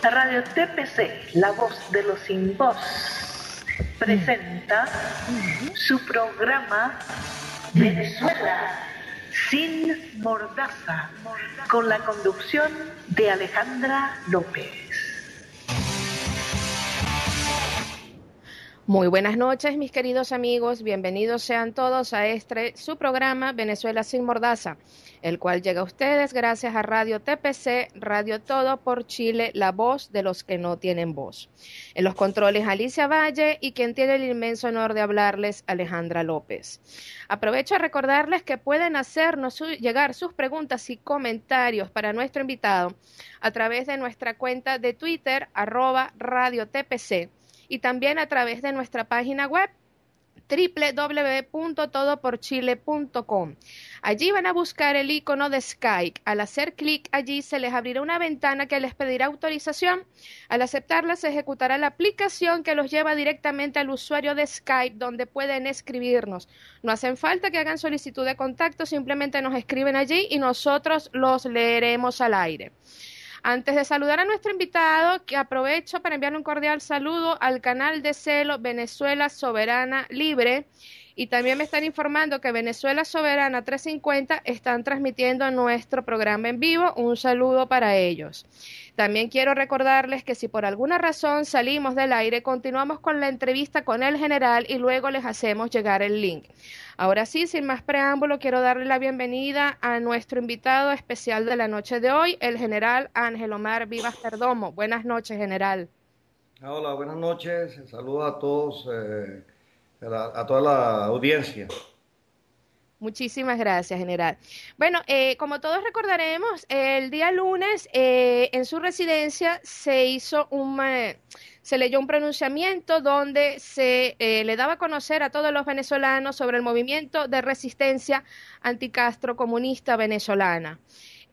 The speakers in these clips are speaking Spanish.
Radio TPC, la voz de los sin voz, presenta su programa Venezuela sin mordaza, con la conducción de Alejandra López. Muy buenas noches, mis queridos amigos. Bienvenidos sean todos a su programa Venezuela sin mordaza, el cual llega a ustedes gracias a Radio TPC, Radio Todo por Chile, la voz de los que no tienen voz. En los controles, Alicia Valle, y quien tiene el inmenso honor de hablarles, Alejandra López. Aprovecho a recordarles que pueden hacernos llegar sus preguntas y comentarios para nuestro invitado a través de nuestra cuenta de Twitter, @RadioTPC, y también a través de nuestra página web www.todoporchile.com. Allí van a buscar el icono de Skype. Al hacer clic allí se les abrirá una ventana que les pedirá autorización. Al aceptarla se ejecutará la aplicación que los lleva directamente al usuario de Skype, donde pueden escribirnos. No hacen falta que hagan solicitud de contacto, simplemente nos escriben allí y nosotros los leeremos al aire. Antes de saludar a nuestro invitado, que aprovecho para enviarle un cordial saludo al canal de Celo Venezuela Soberana Libre, y también me están informando que Venezuela Soberana 350 están transmitiendo nuestro programa en vivo. Un saludo para ellos. También quiero recordarles que si por alguna razón salimos del aire, continuamos con la entrevista con el general y luego les hacemos llegar el link. Ahora sí, sin más preámbulo, quiero darle la bienvenida a nuestro invitado especial de la noche de hoy, el general Ángel Omar Vivas Perdomo. Buenas noches, general. Hola, buenas noches. Saludos a todos, a toda la audiencia. Muchísimas gracias, general. Bueno, como todos recordaremos, el día lunes en su residencia se leyó un pronunciamiento donde se le daba a conocer a todos los venezolanos sobre el movimiento de resistencia anticastro comunista venezolana.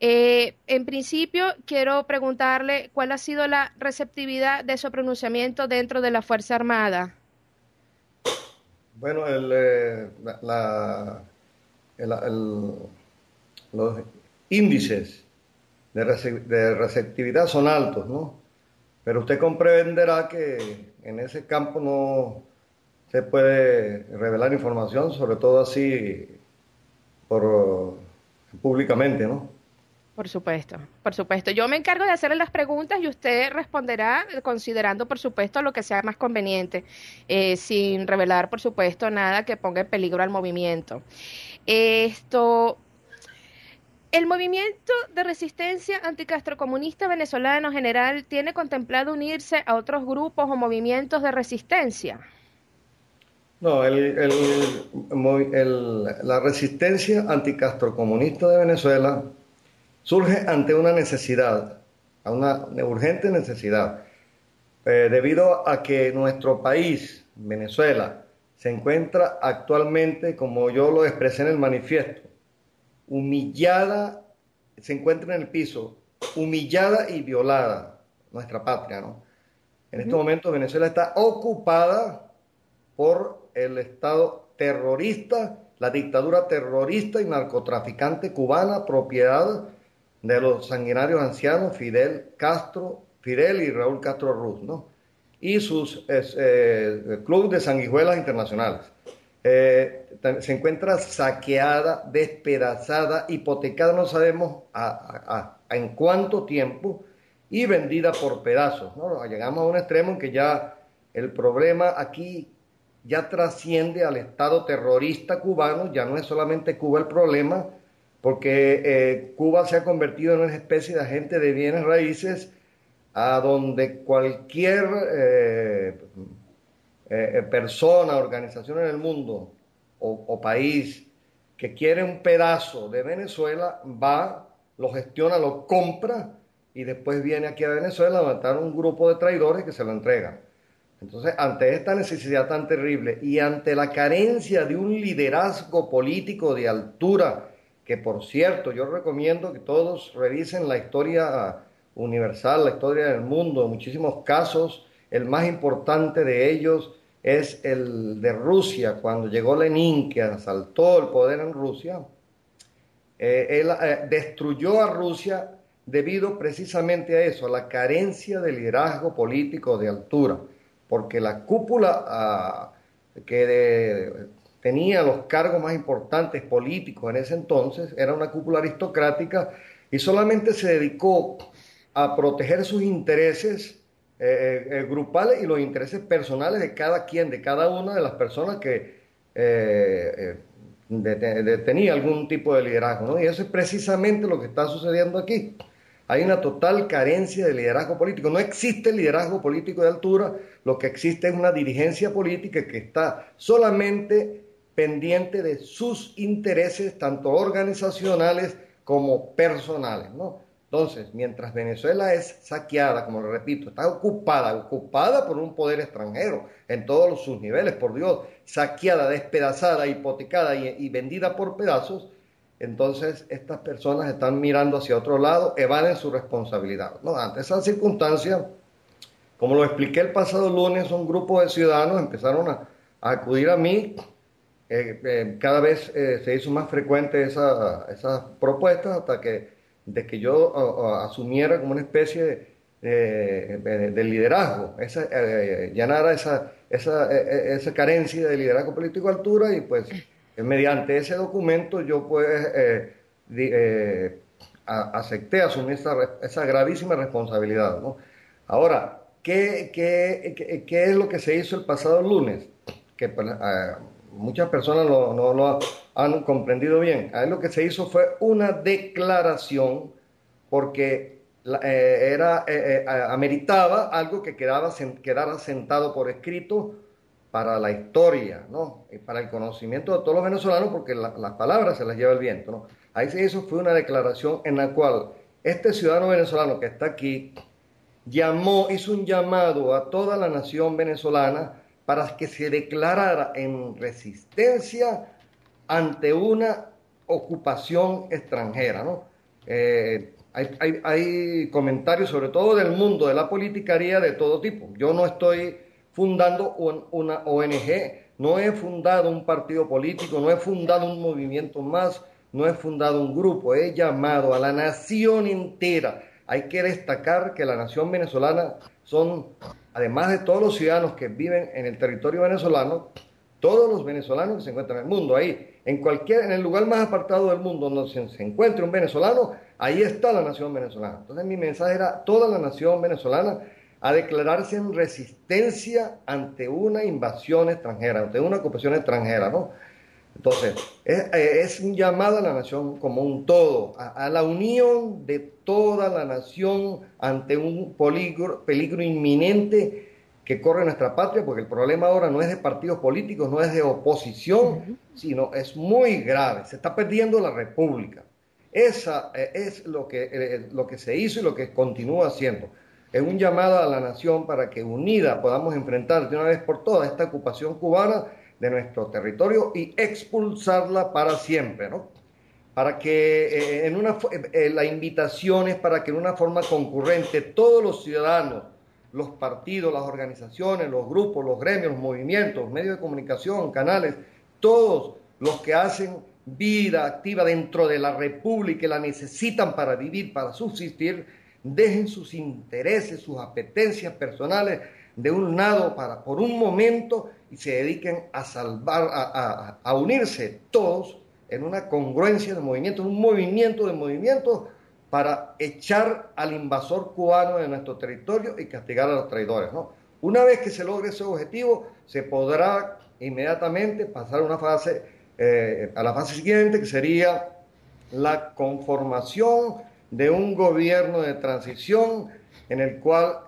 En principio, quiero preguntarle cuál ha sido la receptividad de su pronunciamiento dentro de la Fuerza Armada. Bueno, los índices de receptividad son altos, ¿no? Pero usted comprenderá que en ese campo no se puede revelar información, sobre todo así públicamente, ¿no? Por supuesto, por supuesto. Yo me encargo de hacerle las preguntas y usted responderá considerando, por supuesto, lo que sea más conveniente, sin revelar, por supuesto, nada que ponga en peligro al movimiento. El movimiento de resistencia anticastrocomunista venezolano general tiene contemplado unirse a otros grupos o movimientos de resistencia. No, la resistencia anticastrocomunista de Venezuela surge ante una necesidad, a una urgente necesidad, debido a que nuestro país, Venezuela, se encuentra actualmente, como yo lo expresé en el manifiesto, humillada, se encuentra en el piso, humillada y violada, nuestra patria, ¿no? En estos momentos Venezuela está ocupada por el Estado terrorista, la dictadura terrorista y narcotraficante cubana, propiedad de los sanguinarios ancianos Fidel y Raúl Castro Ruz, ¿no? Y sus clubes de sanguijuelas internacionales. Se encuentra saqueada, despedazada, hipotecada, no sabemos en cuánto tiempo, y vendida por pedazos, ¿no? Llegamos a un extremo en que ya el problema aquí ya trasciende al Estado terrorista cubano, ya no es solamente Cuba el problema, porque Cuba se ha convertido en una especie de agente de bienes raíces a donde cualquier persona, organización en el mundo o país que quiere un pedazo de Venezuela va, lo gestiona, lo compra y después viene aquí a Venezuela a matar un grupo de traidores que se lo entregan. Entonces, ante esta necesidad tan terrible y ante la carencia de un liderazgo político de altura, que por cierto yo recomiendo que todos revisen la historia universal, la historia del mundo, en muchísimos casos, el más importante de ellos es el de Rusia, cuando llegó Lenin, que asaltó el poder en Rusia. Él destruyó a Rusia debido precisamente a eso, a la carencia de liderazgo político de altura, porque la cúpula tenía los cargos más importantes políticos en ese entonces era una cúpula aristocrática y solamente se dedicó a proteger sus intereses grupales y los intereses personales de cada quien, de cada una de las personas que tenía algún tipo de liderazgo, ¿no? Y eso es precisamente lo que está sucediendo aquí. Hay una total carencia de liderazgo político. No existe liderazgo político de altura, lo que existe es una dirigencia política que está solamente pendiente de sus intereses, tanto organizacionales como personales, ¿no? Entonces, mientras Venezuela es saqueada, como lo repito, está ocupada por un poder extranjero en todos sus niveles, por Dios, saqueada, despedazada, hipotecada y vendida por pedazos, entonces estas personas están mirando hacia otro lado, evaden su responsabilidad, ¿no? Ante esa circunstancia, como lo expliqué el pasado lunes, un grupo de ciudadanos empezaron a acudir a mí. Cada vez se hizo más frecuente esas propuestas hasta de que yo asumiera como una especie de liderazgo, llenara esa carencia de liderazgo político a altura y pues mediante ese documento yo pues acepté asumir esa gravísima responsabilidad, ¿no? Ahora, ¿qué es lo que se hizo el pasado lunes? Que muchas personas no lo han comprendido bien. Ahí lo que se hizo fue una declaración porque ameritaba algo que quedara sentado por escrito para la historia, ¿no? Y para el conocimiento de todos los venezolanos, porque las palabras se las lleva el viento, ¿no? Ahí se hizo fue una declaración en la cual este ciudadano venezolano que está aquí hizo un llamado a toda la nación venezolana para que se declarara en resistencia ante una ocupación extranjera, ¿no? Hay comentarios, sobre todo del mundo de la politicaría, de todo tipo. Yo no estoy fundando una ONG, no he fundado un partido político, no he fundado un movimiento más, no he fundado un grupo, he llamado a la nación entera. Hay que destacar que la nación venezolana son, además de todos los ciudadanos que viven en el territorio venezolano, todos los venezolanos que se encuentran en el mundo, ahí, en el lugar más apartado del mundo donde se encuentre un venezolano, ahí está la nación venezolana. Entonces mi mensaje era toda la nación venezolana a declararse en resistencia ante una invasión extranjera, ante una ocupación extranjera, ¿no? Entonces, es un llamado a la nación como un todo, a la unión de toda la nación ante un peligro inminente que corre nuestra patria, porque el problema ahora no es de partidos políticos, no es de oposición, sino es muy grave. Se está perdiendo la república. Esa es lo que se hizo y lo que continúa haciendo. Es un llamado a la nación para que unida podamos enfrentar de una vez por todas esta ocupación cubana de nuestro territorio y expulsarla para siempre, ¿no? Para que la invitación es para que en una forma concurrente todos los ciudadanos, los partidos, las organizaciones, los grupos, los gremios, los movimientos, medios de comunicación, canales, todos los que hacen vida activa dentro de la república y la necesitan para vivir, para subsistir, dejen sus intereses, sus apetencias personales de un lado por un momento y se dediquen a unirse todos en una congruencia de movimiento, en un movimiento de movimientos para echar al invasor cubano de nuestro territorio y castigar a los traidores, ¿no? Una vez que se logre ese objetivo, se podrá inmediatamente pasar a la fase siguiente, que sería la conformación de un gobierno de transición en el cual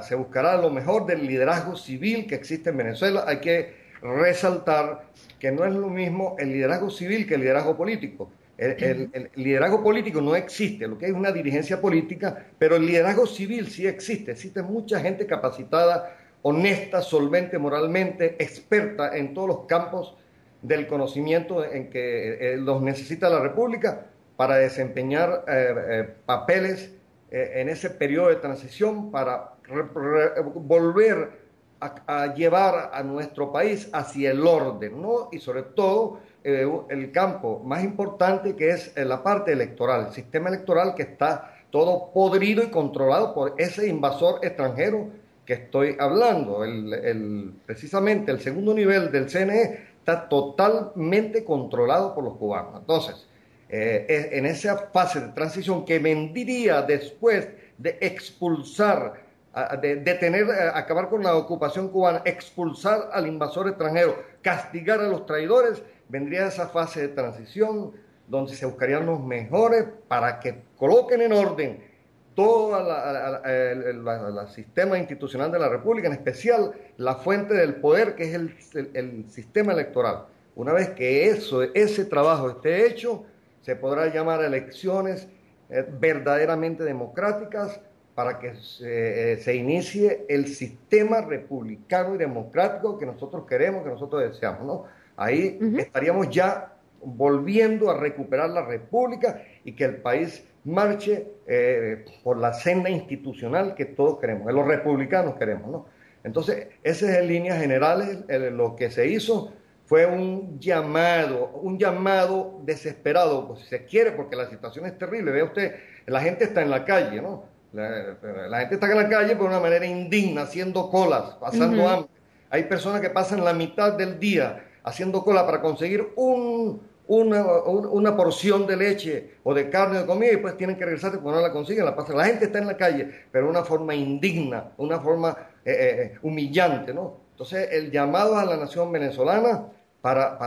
se buscará lo mejor del liderazgo civil que existe en Venezuela. Hay que resaltar que no es lo mismo el liderazgo civil que el liderazgo político. El liderazgo político no existe, lo que es una dirigencia política, pero el liderazgo civil sí existe. Existe mucha gente capacitada, honesta, solvente moralmente, experta en todos los campos del conocimiento en que los necesita la República para desempeñar papeles en ese periodo de transición para volver a llevar a nuestro país hacia el orden, ¿no? Y sobre todo el campo más importante que es la parte electoral, el sistema electoral que está todo podrido y controlado por ese invasor extranjero que estoy hablando. Precisamente el segundo nivel del CNE está totalmente controlado por los cubanos. Entonces, en esa fase de transición que vendría después de expulsar, acabar con la ocupación cubana, expulsar al invasor extranjero, castigar a los traidores, vendría esa fase de transición donde se buscarían los mejores para que coloquen en orden todo el sistema institucional de la República, en especial la fuente del poder, que es el sistema electoral. Una vez que ese trabajo esté hecho, se podrá llamar a elecciones verdaderamente democráticas para que se inicie el sistema republicano y democrático que nosotros queremos, que nosotros deseamos, ¿no? Ahí estaríamos ya volviendo a recuperar la república y que el país marche por la senda institucional que todos queremos, que los republicanos queremos, ¿no? Entonces, ese es en líneas generales lo que se hizo. Fue un llamado desesperado, pues, si se quiere, porque la situación es terrible. Vea usted, la gente está en la calle, ¿no? La gente está en la calle por una manera indigna, haciendo colas, pasando hambre. Hay personas que pasan la mitad del día haciendo cola para conseguir una porción de leche o de carne o de comida y después tienen que regresarse porque no la consiguen, la pasan. La gente está en la calle, pero de una forma indigna, una forma humillante, ¿no? Entonces, el llamado a la nación venezolana para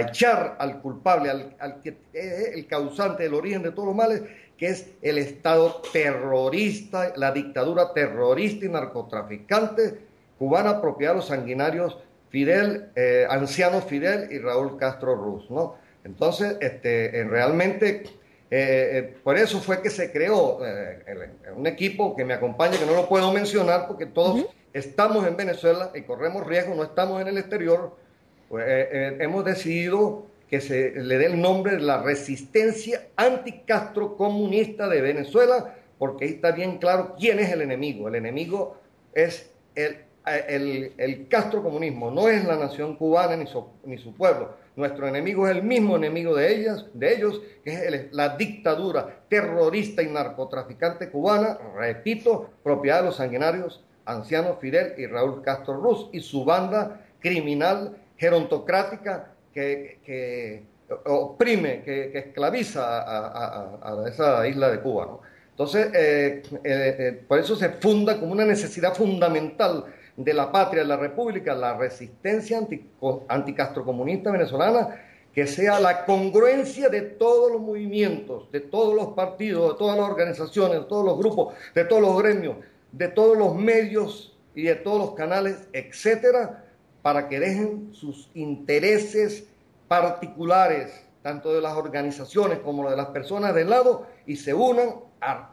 echar al culpable, al que es el causante, el origen de todos los males, que es el Estado terrorista, la dictadura terrorista y narcotraficante cubana propiedad de los sanguinarios anciano Fidel y Raúl Castro Ruz, ¿no? Entonces, realmente, por eso fue que se creó un equipo que me acompaña, que no lo puedo mencionar porque todos estamos en Venezuela y corremos riesgo, no estamos en el exterior. Pues, hemos decidido que se le dé el nombre de la Resistencia Anticastro Comunista de Venezuela, porque ahí está bien claro quién es el enemigo. El enemigo es el castrocomunismo, no es la nación cubana ni su pueblo. Nuestro enemigo es el mismo enemigo de ellos, que es la dictadura terrorista y narcotraficante cubana, repito, propiedad de los sanguinarios ancianos Fidel y Raúl Castro Ruz y su banda criminal gerontocrática que oprime, que esclaviza a esa isla de Cuba, ¿no? Entonces, por eso se funda como una necesidad fundamental de la patria, de la república, la resistencia anticastrocomunista venezolana, que sea la congruencia de todos los movimientos, de todos los partidos, de todas las organizaciones, de todos los grupos, de todos los gremios, de todos los medios y de todos los canales, etcétera, para que dejen sus intereses particulares, tanto de las organizaciones como de las personas de lado, y se unan a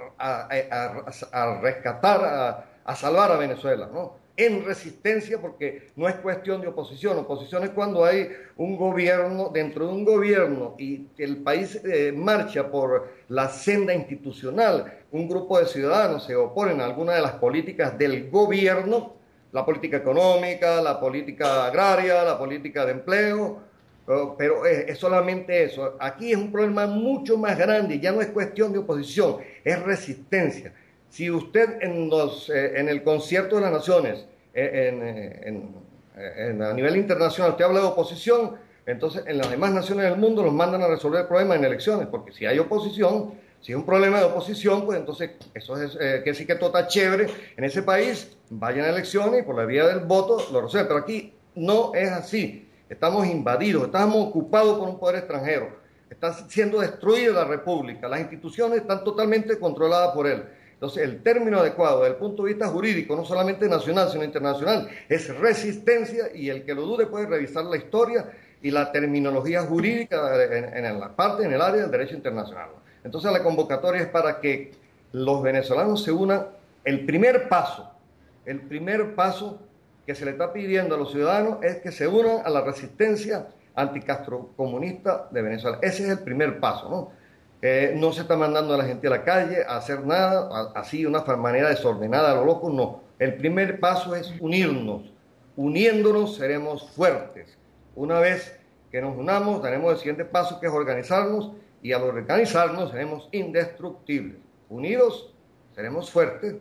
rescatar, a salvar a Venezuela, ¿no? En resistencia, porque no es cuestión de oposición. Oposición es cuando hay un gobierno, dentro de un gobierno, y el país marcha por la senda institucional. Un grupo de ciudadanos se oponen a alguna de las políticas del gobierno, la política económica, la política agraria, la política de empleo, pero es solamente eso. Aquí es un problema mucho más grande, ya no es cuestión de oposición, es resistencia. Si usted en el concierto de las naciones, a nivel internacional, usted habla de oposición, entonces en las demás naciones del mundo los mandan a resolver el problema en elecciones, porque si hay oposición, si es un problema de oposición, pues entonces eso es que sí que todo está chévere en ese país, vayan a elecciones y por la vía del voto lo resuelven. Pero aquí no es así. Estamos invadidos, estamos ocupados por un poder extranjero, está siendo destruida la república, las instituciones están totalmente controladas por él. Entonces, el término adecuado desde el punto de vista jurídico, no solamente nacional, sino internacional, es resistencia, y el que lo dude puede revisar la historia y la terminología jurídica en la parte, en el área del derecho internacional. Entonces, la convocatoria es para que los venezolanos se unan. El primer paso que se le está pidiendo a los ciudadanos es que se unan a la resistencia anticastrocomunista de Venezuela. Ese es el primer paso, ¿no? No se está mandando a la gente a la calle a hacer nada, así de una manera desordenada, a lo loco, no. El primer paso es unirnos. Uniéndonos seremos fuertes. Una vez que nos unamos, daremos el siguiente paso, que es organizarnos y al organizarnos seremos indestructibles. Unidos seremos fuertes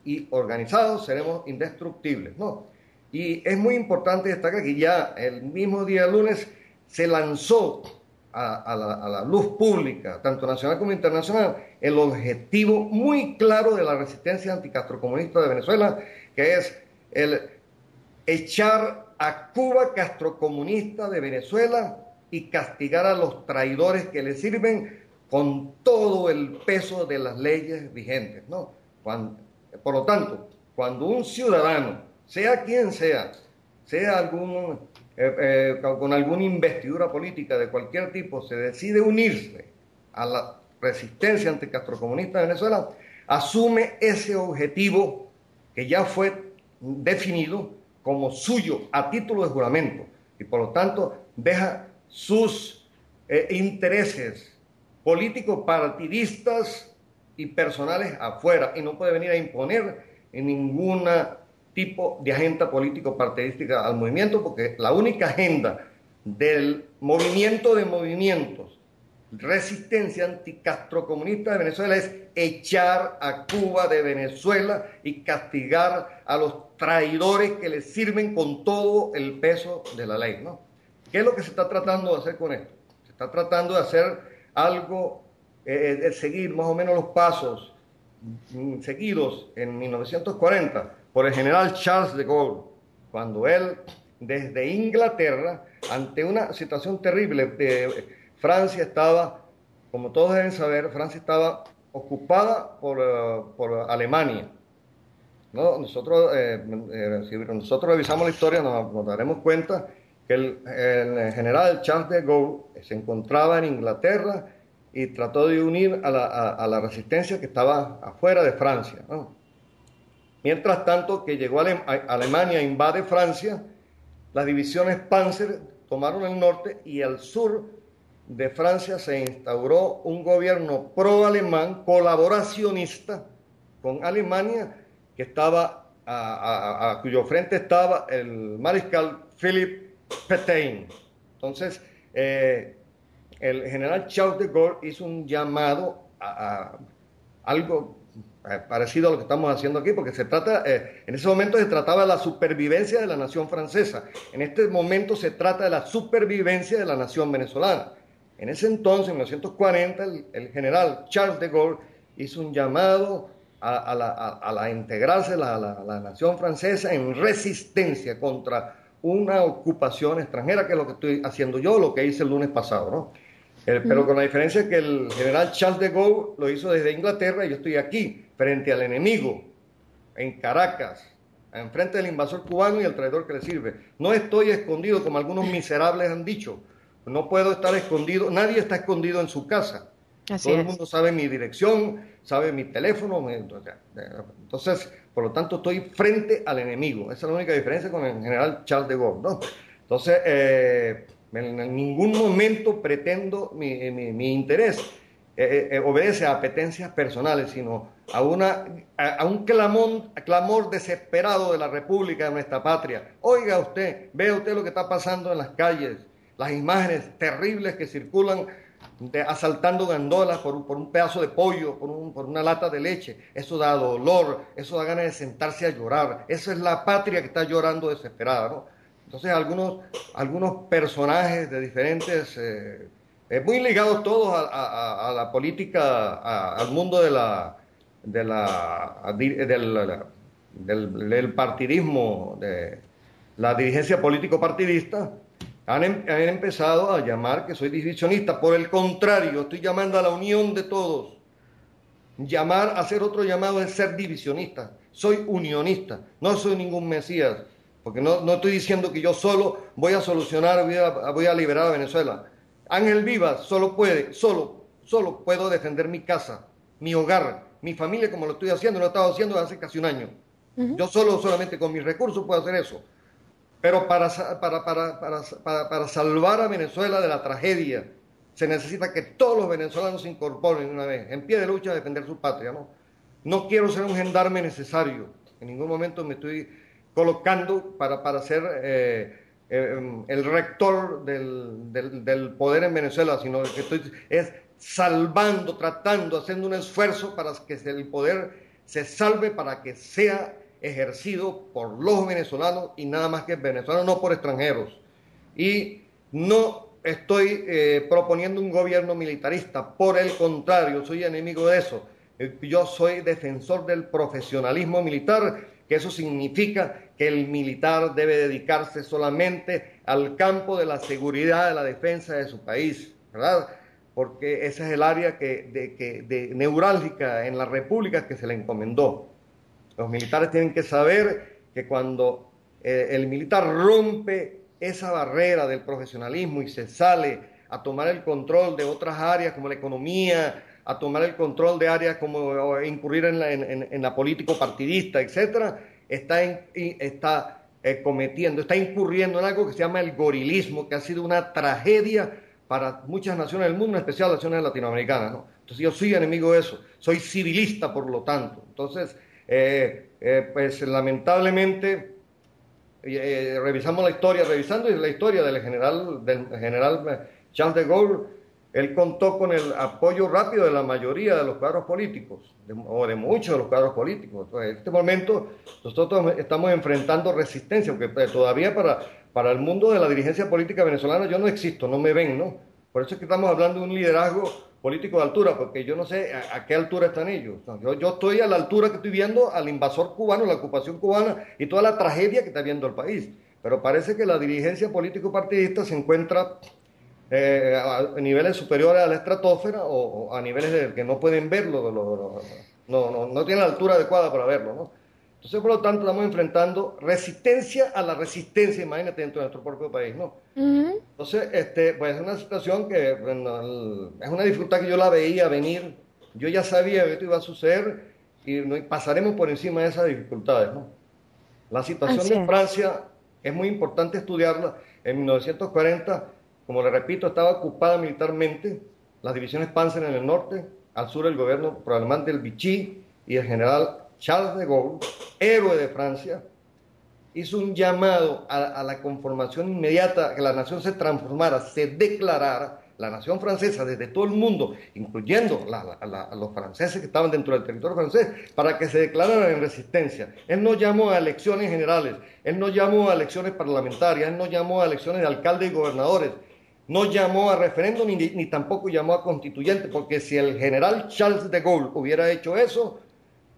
y organizados seremos indestructibles, ¿no? Y es muy importante destacar que ya el mismo día lunes se lanzó a la luz pública, tanto nacional como internacional, el objetivo muy claro de la resistencia anticastrocomunista de Venezuela, que es el echar a Cuba castrocomunista de Venezuela y castigar a los traidores que le sirven con todo el peso de las leyes vigentes, ¿no? Por lo tanto, cuando un ciudadano, sea quien sea con alguna investidura política de cualquier tipo, se decide unirse a la resistencia anticastrocomunista de Venezuela, asume ese objetivo que ya fue definido como suyo a título de juramento y por lo tanto deja sus intereses políticos partidistas y personales afuera y no puede venir a imponer en ningún tipo de agenda político partidística al movimiento, porque la única agenda del movimiento de movimientos, resistencia anticastrocomunista de Venezuela, es echar a Cuba de Venezuela y castigar a los traidores que le sirven con todo el peso de la ley, ¿no? ¿Qué es lo que se está tratando de hacer con esto? Se está tratando de hacer algo, de seguir más o menos los pasos seguidos en 1940 por el general Charles de Gaulle, cuando él, desde Inglaterra, ante una situación terrible, Francia estaba, como todos deben saber, Francia estaba ocupada por Alemania, ¿no? Si nosotros revisamos la historia, nos daremos cuenta que el general Charles de Gaulle se encontraba en Inglaterra y trató de unir a la resistencia que estaba afuera de Francia, ¿no? Mientras tanto, que llegó Alemania, invade Francia, las divisiones Panzer tomaron el norte y al sur de Francia se instauró un gobierno pro-alemán, colaboracionista con Alemania, que estaba a cuyo frente estaba el mariscal Philippe Pétain. Entonces, el general Charles de Gaulle hizo un llamado a algo parecido a lo que estamos haciendo aquí, porque se trata, en ese momento se trataba de la supervivencia de la nación francesa, en este momento se trata de la supervivencia de la nación venezolana. En ese entonces, en 1940, el general Charles de Gaulle hizo un llamado a la integrarse la nación francesa en resistencia contra una ocupación extranjera, que es lo que estoy haciendo yo, lo que hice el lunes pasado, ¿no? Pero con la diferencia que el general Charles de Gaulle lo hizo desde Inglaterra y yo estoy aquí, frente al enemigo, en Caracas, enfrente del invasor cubano y el traidor que le sirve. No estoy escondido, como algunos miserables han dicho. No puedo estar escondido, nadie está escondido en su casa. Todo el mundo sabe mi dirección, sabe mi teléfono. Entonces, por lo tanto, estoy frente al enemigo. Esa es la única diferencia con el general Charles de Gaulle, ¿no? Entonces, en ningún momento pretendo mi interés obedece a apetencias personales, sino a un clamor desesperado de la República, de nuestra patria. Oiga usted, vea usted lo que está pasando en las calles, las imágenes terribles que circulan asaltando gandolas por un pedazo de pollo, por una lata de leche. Eso da dolor, eso da ganas de sentarse a llorar. Esa es la patria que está llorando desesperada, ¿no? Entonces algunos personajes de diferentes, muy ligados todos a la política, al mundo del partidismo, de la dirigencia político-partidista, han empezado a llamar que soy divisionista. Por el contrario, estoy llamando a la unión de todos. Hacer otro llamado es ser divisionista. Soy unionista, no soy ningún mesías. Porque no estoy diciendo que yo solo voy a solucionar, voy a liberar a Venezuela. Ángel Vivas solo puedo defender mi casa, mi hogar, mi familia, como lo estoy haciendo, lo he estado haciendo desde hace casi un año. Yo solamente con mis recursos puedo hacer eso. Pero para salvar a Venezuela de la tragedia, se necesita que todos los venezolanos se incorporen una vez, en pie de lucha, a defender su patria, ¿no? No quiero ser un gendarme necesario. En ningún momento me estoy colocando para ser el rector del poder en Venezuela, sino que estoy es salvando, tratando, haciendo un esfuerzo para que el poder se salve, para que sea ejercido por los venezolanos y nada más que venezolanos, no por extranjeros. Y no estoy proponiendo un gobierno militarista, por el contrario, soy enemigo de eso. Yo soy defensor del profesionalismo militar, que eso significa que el militar debe dedicarse solamente al campo de la seguridad, de la defensa de su país, ¿verdad? Porque ese es el área neurálgica en la República que se le encomendó. Los militares tienen que saber que cuando el militar rompe esa barrera del profesionalismo y se sale a tomar el control de otras áreas como la economía, a tomar el control de áreas como incurrir en la política partidista, etcétera, está incurriendo en algo que se llama el gorilismo, que ha sido una tragedia para muchas naciones del mundo, en especial naciones latinoamericanas, ¿no? Entonces yo soy enemigo de eso, soy civilista por lo tanto. Entonces, pues lamentablemente, revisando la historia del general Charles de Gaulle, él contó con el apoyo rápido de la mayoría de los cuadros políticos, o de muchos de los cuadros políticos. Entonces, en este momento nosotros estamos enfrentando resistencia, porque todavía para el mundo de la dirigencia política venezolana yo no existo, no me ven, ¿no? Por eso es que estamos hablando de un liderazgo político de altura, porque yo no sé a qué altura están ellos. Yo estoy a la altura que estoy viendo al invasor cubano, la ocupación cubana y toda la tragedia que está viendo el país. Pero parece que la dirigencia político-partidista se encuentra a niveles superiores a la estratosfera o a niveles que no pueden verlo, no tienen la altura adecuada para verlo, ¿no? Entonces, por lo tanto, estamos enfrentando resistencia a la resistencia, imagínate, dentro de nuestro propio país, ¿no? Entonces, pues es una situación que, bueno, es una dificultad que yo la veía venir, yo ya sabía que esto iba a suceder y pasaremos por encima de esas dificultades, ¿no? La situación de Francia es muy importante estudiarla. En 1940, como le repito, estaba ocupada militarmente, las divisiones Panzer en el norte, al sur el gobierno alemán del Vichy y el general Charles de Gaulle, héroe de Francia, hizo un llamado a la conformación inmediata, que la nación se transformara, se declarara, la nación francesa desde todo el mundo, incluyendo a los franceses que estaban dentro del territorio francés, para que se declararan en resistencia. Él no llamó a elecciones generales, él no llamó a elecciones parlamentarias, él no llamó a elecciones de alcaldes y gobernadores, no llamó a referéndum ni tampoco llamó a constituyente, porque si el general Charles de Gaulle hubiera hecho eso,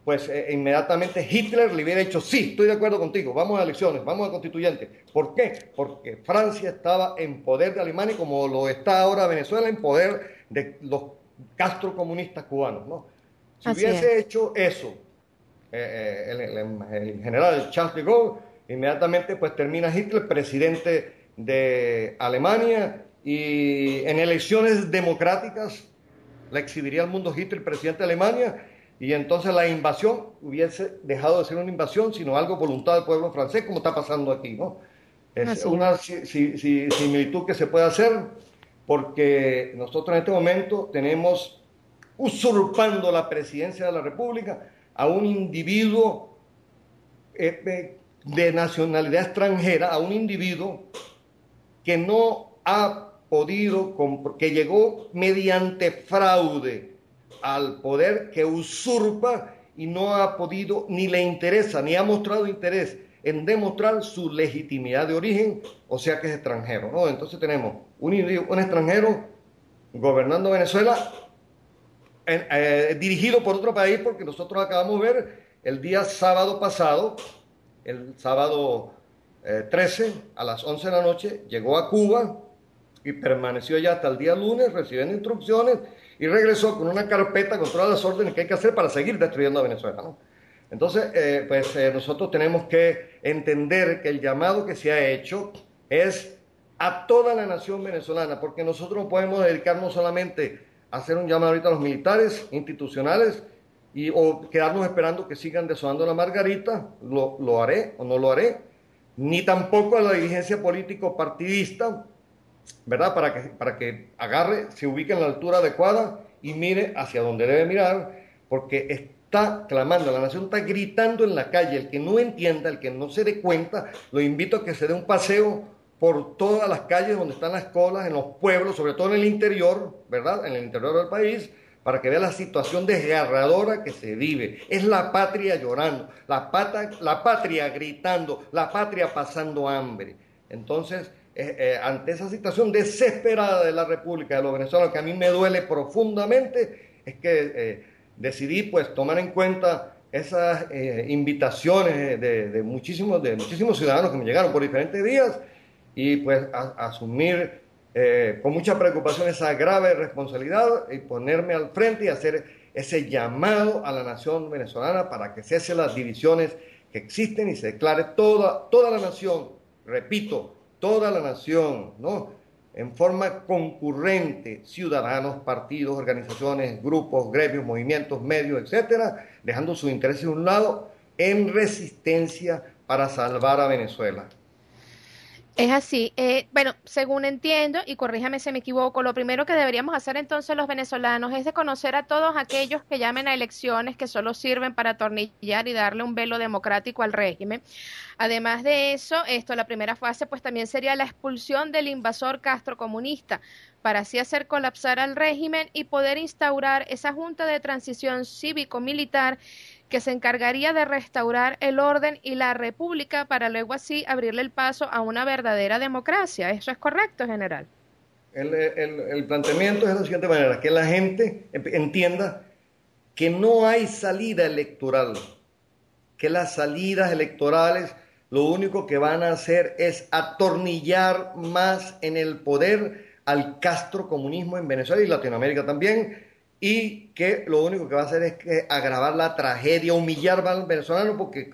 pues inmediatamente Hitler le hubiera dicho, sí, estoy de acuerdo contigo, vamos a elecciones, vamos a constituyentes. ¿Por qué? Porque Francia estaba en poder de Alemania, como lo está ahora Venezuela, en poder de los castrocomunistas cubanos, ¿no? Si hubiese hecho eso el general Charles de Gaulle, inmediatamente pues termina Hitler presidente de Alemania y en elecciones democráticas la exhibiría al mundo Hitler presidente de Alemania. Y entonces la invasión hubiese dejado de ser una invasión, sino algo voluntad del pueblo francés, como está pasando aquí, ¿no? Es una similitud que se puede hacer, porque nosotros en este momento tenemos usurpando la presidencia de la República a un individuo de nacionalidad extranjera, a un individuo que no ha podido, que llegó mediante fraude al poder, que usurpa y no ha podido, ni le interesa, ni ha mostrado interés en demostrar su legitimidad de origen, o sea que es extranjero, ¿no? Entonces tenemos un extranjero gobernando Venezuela, dirigido por otro país, porque nosotros acabamos de ver el día sábado pasado, el sábado 13 a las 11 de la noche, llegó a Cuba y permaneció allá hasta el día lunes recibiendo instrucciones y regresó con una carpeta con todas las órdenes que hay que hacer para seguir destruyendo a Venezuela, ¿no? Entonces, nosotros tenemos que entender que el llamado que se ha hecho es a toda la nación venezolana, porque nosotros no podemos dedicarnos solamente a hacer un llamado ahorita a los militares institucionales o quedarnos esperando que sigan deshojando la margarita, lo haré o no lo haré, ni tampoco a la dirigencia político-partidista, ¿verdad? Para que agarre, se ubique en la altura adecuada y mire hacia donde debe mirar, porque está clamando, la nación está gritando en la calle. El que no entienda, el que no se dé cuenta, lo invito a que se dé un paseo por todas las calles donde están las colas, en los pueblos, sobre todo en el interior, ¿verdad? En el interior del país, para que vea la situación desgarradora que se vive. Es la patria llorando, la patria gritando, la patria pasando hambre. Entonces, ante esa situación desesperada de la República, de los venezolanos, que a mí me duele profundamente, es que decidí pues tomar en cuenta esas invitaciones de muchísimos ciudadanos que me llegaron por diferentes vías y pues asumir con mucha preocupación esa grave responsabilidad y ponerme al frente y hacer ese llamado a la nación venezolana para que cese las divisiones que existen y se declare toda la nación, repito, toda la nación, ¿no? En forma concurrente, ciudadanos, partidos, organizaciones, grupos, gremios, movimientos, medios, etcétera, dejando sus intereses de un lado en resistencia para salvar a Venezuela. Es así. Bueno, según entiendo, y corríjame si me equivoco, lo primero que deberíamos hacer entonces los venezolanos es de conocer a todos aquellos que llamen a elecciones que solo sirven para atornillar y darle un velo democrático al régimen. Además de eso, la primera fase pues también sería la expulsión del invasor castrocomunista, para así hacer colapsar al régimen y poder instaurar esa junta de transición cívico-militar que se encargaría de restaurar el orden y la república para luego así abrirle el paso a una verdadera democracia. ¿Eso es correcto, general? El planteamiento es de la siguiente manera, que la gente entienda que no hay salida electoral, que las salidas electorales lo único que van a hacer es atornillar más en el poder al castrocomunismo en Venezuela y Latinoamérica también, y que lo único que va a hacer es que agravar la tragedia, humillar al venezolano, porque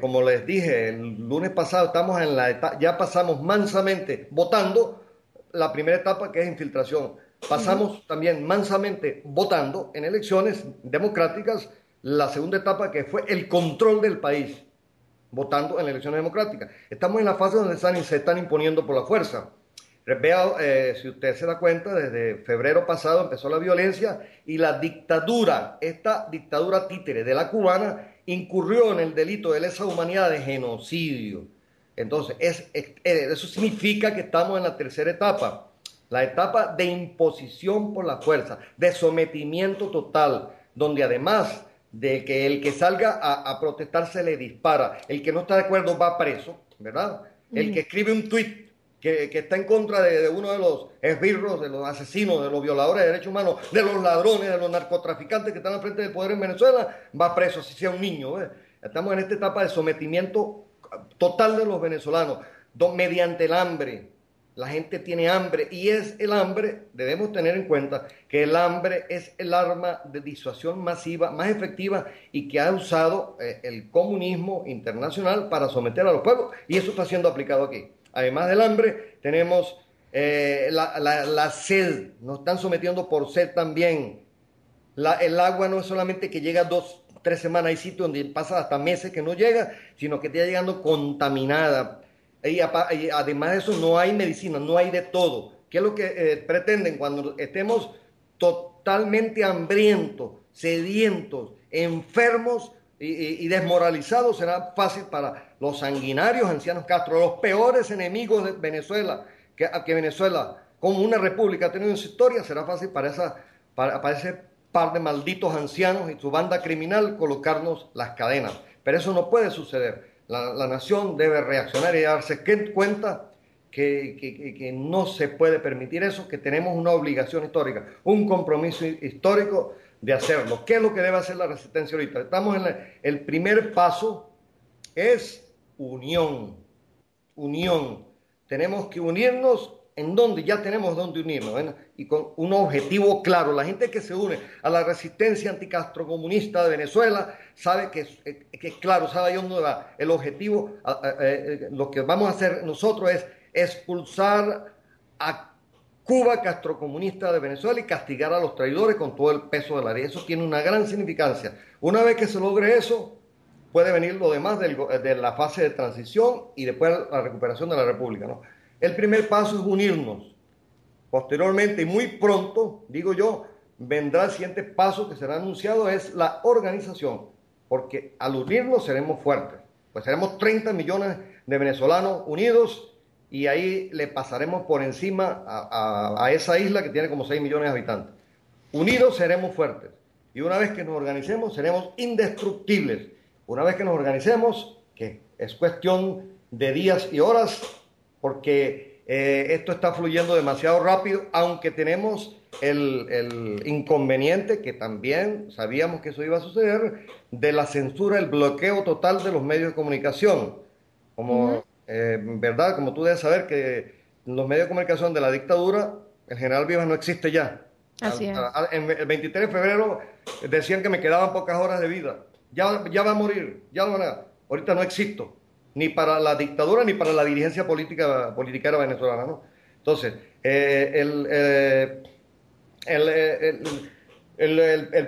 como les dije el lunes pasado, estamos en la etapa, ya pasamos mansamente votando la primera etapa, que es infiltración. Pasamos también mansamente votando en elecciones democráticas la segunda etapa, que fue el control del país, votando en elecciones democráticas. Estamos en la fase donde se están imponiendo por la fuerza. Vea, si usted se da cuenta, desde febrero pasado empezó la violencia y la dictadura, esta dictadura títere de la cubana, incurrió en el delito de lesa humanidad de genocidio. Entonces, eso significa que estamos en la tercera etapa, la etapa de imposición por la fuerza, de sometimiento total, donde además de que el que salga a protestar se le dispara, el que no está de acuerdo va preso, ¿verdad? El que escribe un tuit que está en contra de uno de los esbirros, de los asesinos, de los violadores de derechos humanos, de los ladrones, de los narcotraficantes que están al frente del poder en Venezuela, va preso, si sea un niño. Estamos en esta etapa de sometimiento total de los venezolanos, mediante el hambre. La gente tiene hambre y es el hambre, debemos tener en cuenta que el hambre es el arma de disuasión masiva más efectiva y que ha usado el comunismo internacional para someter a los pueblos, y eso está siendo aplicado aquí. Además del hambre, tenemos la sed, nos están sometiendo por sed también. El agua no es solamente que llega 2, 3 semanas, hay sitios donde pasa hasta meses que no llega, sino que está llegando contaminada. Y además de eso, no hay medicina, no hay de todo. ¿Qué es lo que pretenden cuando estemos totalmente hambrientos, sedientos, enfermos y desmoralizados? Será fácil para los sanguinarios ancianos Castro, los peores enemigos de Venezuela, que Venezuela como una república ha tenido en su historia, será fácil para ese par de malditos ancianos y su banda criminal colocarnos las cadenas. Pero eso no puede suceder. La nación debe reaccionar y darse cuenta que no se puede permitir eso, que tenemos una obligación histórica, un compromiso histórico de hacerlo. ¿Qué es lo que debe hacer la resistencia ahorita? Estamos en el primer paso, es unión. Tenemos que unirnos en donde ya tenemos donde unirnos, ¿verdad? Y con un objetivo claro. La gente que se une a la resistencia anticastrocomunista de Venezuela sabe que claro, sabe ahí dónde va. El objetivo, lo que vamos a hacer nosotros es expulsar a Cuba castrocomunista de Venezuela y castigar a los traidores con todo el peso de la ley. Eso tiene una gran significancia. Una vez que se logre eso, puede venir lo demás de la fase de transición y después la recuperación de la República, ¿no? El primer paso es unirnos. Posteriormente, y muy pronto, digo yo, vendrá el siguiente paso que será anunciado, es la organización, porque al unirnos seremos fuertes, pues seremos 30 millones de venezolanos unidos y ahí le pasaremos por encima a esa isla que tiene como 6 millones de habitantes. Unidos seremos fuertes. Y una vez que nos organicemos, seremos indestructibles. Una vez que nos organicemos, que es cuestión de días y horas, porque esto está fluyendo demasiado rápido, aunque tenemos el inconveniente, que también sabíamos que eso iba a suceder, de la censura, el bloqueo total de los medios de comunicación. Como, ¿verdad? Como tú debes saber que los medios de comunicación de la dictadura, el general Vivas no existe ya. Así es. En el 23 de febrero decían que me quedaban pocas horas de vida. Ya va a morir, ya no va a... Ahorita no existo, ni para la dictadura ni para la dirigencia politiquera venezolana, ¿no? Entonces, el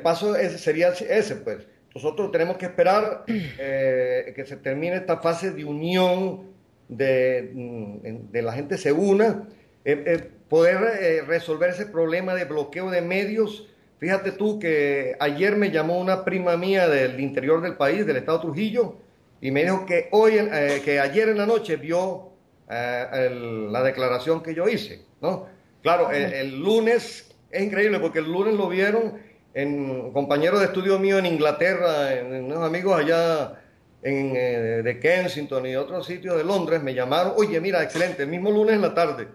paso sería ese, pues. Nosotros tenemos que esperar que se termine esta fase de unión, de la gente se una, poder resolver ese problema de bloqueo de medios. Fíjate tú que ayer me llamó una prima mía del interior del país, del estado Trujillo, y me dijo que que ayer en la noche vio la declaración que yo hice, ¿no? Claro, el lunes es increíble porque el lunes lo vieron en compañeros de estudio mío en Inglaterra, en unos amigos allá de Kensington y otros sitios de Londres, me llamaron, oye, mira, excelente, el mismo lunes en la tarde.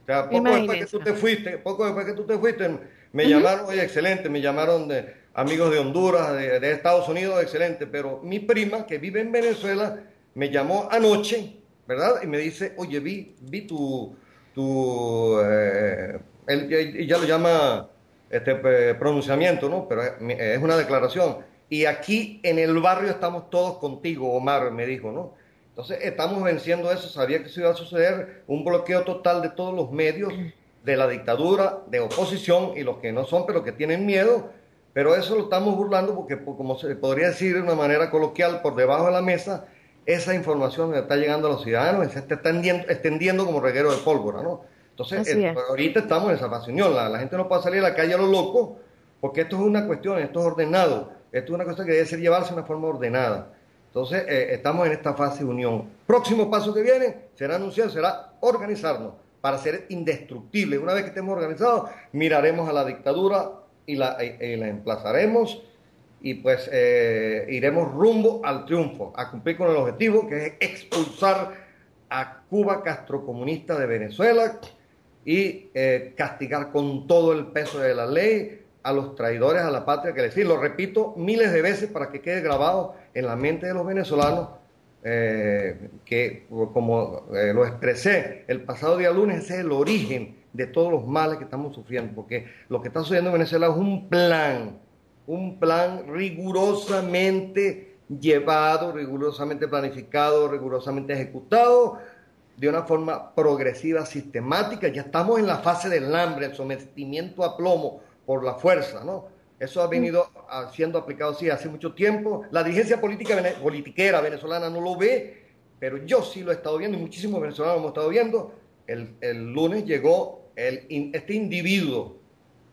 O sea, poco después que tú te fuiste, me llamaron, oye, excelente, me llamaron de amigos de Honduras, de Estados Unidos, excelente, pero mi prima, que vive en Venezuela, me llamó anoche, ¿verdad? Y me dice, oye, vi él ya lo llama pronunciamiento, ¿no? Pero es una declaración. Y aquí en el barrio estamos todos contigo, Omar, me dijo, ¿no? Entonces estamos venciendo eso, sabía que eso iba a suceder, un bloqueo total de todos los medios de la dictadura, de oposición y los que no son, pero que tienen miedo, pero eso lo estamos burlando porque, como se podría decir de una manera coloquial, por debajo de la mesa, esa información está llegando a los ciudadanos y se está extendiendo como reguero de pólvora, ¿no? Entonces, ahorita estamos en esa fase de unión, la gente no puede salir a la calle a lo loco, porque esto es una cuestión, esto es ordenado, esto es una cosa que debe ser llevarse de una forma ordenada. Entonces, estamos en esta fase de unión. Próximo paso que viene será anunciar, será organizarnos para ser indestructibles. Una vez que estemos organizados, miraremos a la dictadura y la emplazaremos y pues iremos rumbo al triunfo, a cumplir con el objetivo que es expulsar a Cuba castrocomunista de Venezuela y castigar con todo el peso de la ley a los traidores a la patria, que decir, lo repito miles de veces para que quede grabado en la mente de los venezolanos, que como lo expresé el pasado día lunes, ese es el origen de todos los males que estamos sufriendo, porque lo que está sucediendo en Venezuela es un plan rigurosamente llevado, rigurosamente planificado, rigurosamente ejecutado, de una forma progresiva, sistemática. Ya estamos en la fase del hambre, el sometimiento a plomo por la fuerza, ¿no? Eso ha venido siendo aplicado, sí, hace mucho tiempo. La dirigencia politiquera venezolana no lo ve, pero yo sí lo he estado viendo y muchísimos venezolanos lo hemos estado viendo. El lunes llegó este individuo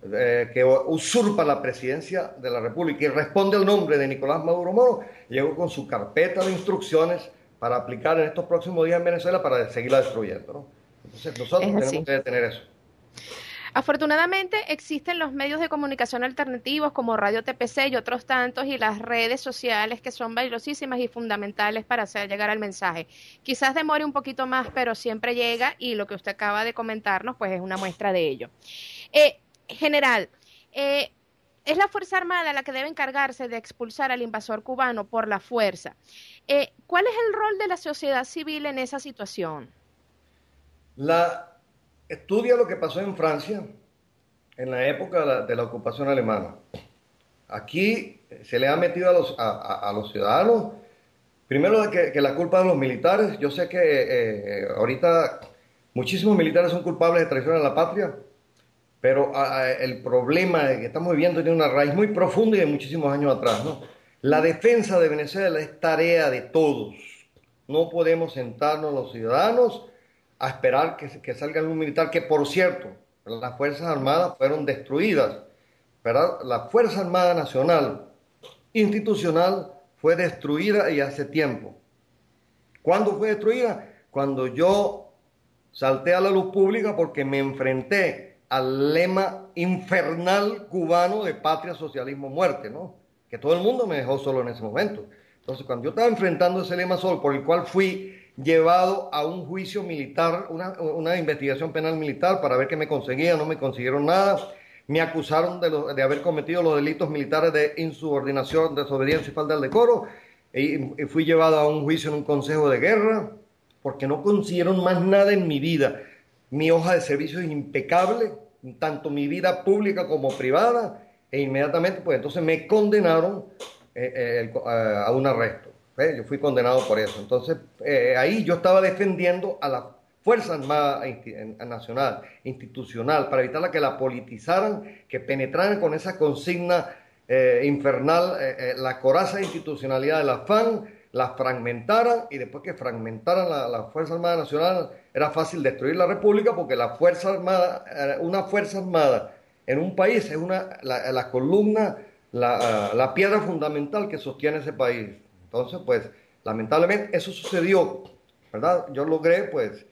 que usurpa la presidencia de la República y responde al nombre de Nicolás Maduro Moro, llegó con su carpeta de instrucciones para aplicar en estos próximos días en Venezuela para seguirla destruyendo, ¿no? Entonces nosotros tenemos que detener eso. Afortunadamente existen los medios de comunicación alternativos como Radio TPC y otros tantos y las redes sociales que son valiosísimas y fundamentales para hacer llegar el mensaje. Quizás demore un poquito más, pero siempre llega y lo que usted acaba de comentarnos pues es una muestra de ello. General, es la Fuerza Armada la que debe encargarse de expulsar al invasor cubano por la fuerza. ¿Cuál es el rol de la sociedad civil en esa situación? Estudia lo que pasó en Francia en la época de la ocupación alemana. Aquí se le ha metido a los ciudadanos, primero que la culpa de los militares. Yo sé que ahorita muchísimos militares son culpables de traición a la patria, pero el problema que estamos viviendo tiene una raíz muy profunda y de muchísimos años atrás, ¿no? La defensa de Venezuela es tarea de todos. No podemos sentarnos los ciudadanos a esperar que salga un militar, que por cierto, las Fuerzas Armadas fueron destruidas, ¿verdad? La Fuerza Armada Nacional institucional fue destruida y hace tiempo. ¿Cuándo fue destruida? Cuando yo salté a la luz pública porque me enfrenté al lema infernal cubano de patria, socialismo, muerte, ¿no? Que todo el mundo me dejó solo en ese momento. Entonces, cuando yo estaba enfrentando ese lema solo, por el cual fui llevado a un juicio militar, una investigación penal militar para ver qué me conseguían, no me consiguieron nada. Me acusaron de haber cometido los delitos militares de insubordinación, desobediencia y falta del decoro. Y fui llevado a un juicio en un consejo de guerra porque no consiguieron más nada en mi vida. Mi hoja de servicio es impecable, tanto mi vida pública como privada, e inmediatamente, pues entonces me condenaron a un arresto. Yo fui condenado por eso. Entonces, ahí yo estaba defendiendo a la Fuerza Armada Nacional, institucional, para evitar que la politizaran, que penetraran con esa consigna infernal, la coraza de institucionalidad de la FAN, la fragmentaran, y después que fragmentaran la Fuerza Armada Nacional, era fácil destruir la República, porque la Fuerza Armada, una Fuerza Armada en un país es la columna, la piedra fundamental que sostiene ese país. Entonces, pues, lamentablemente eso sucedió, ¿verdad? Yo logré, pues,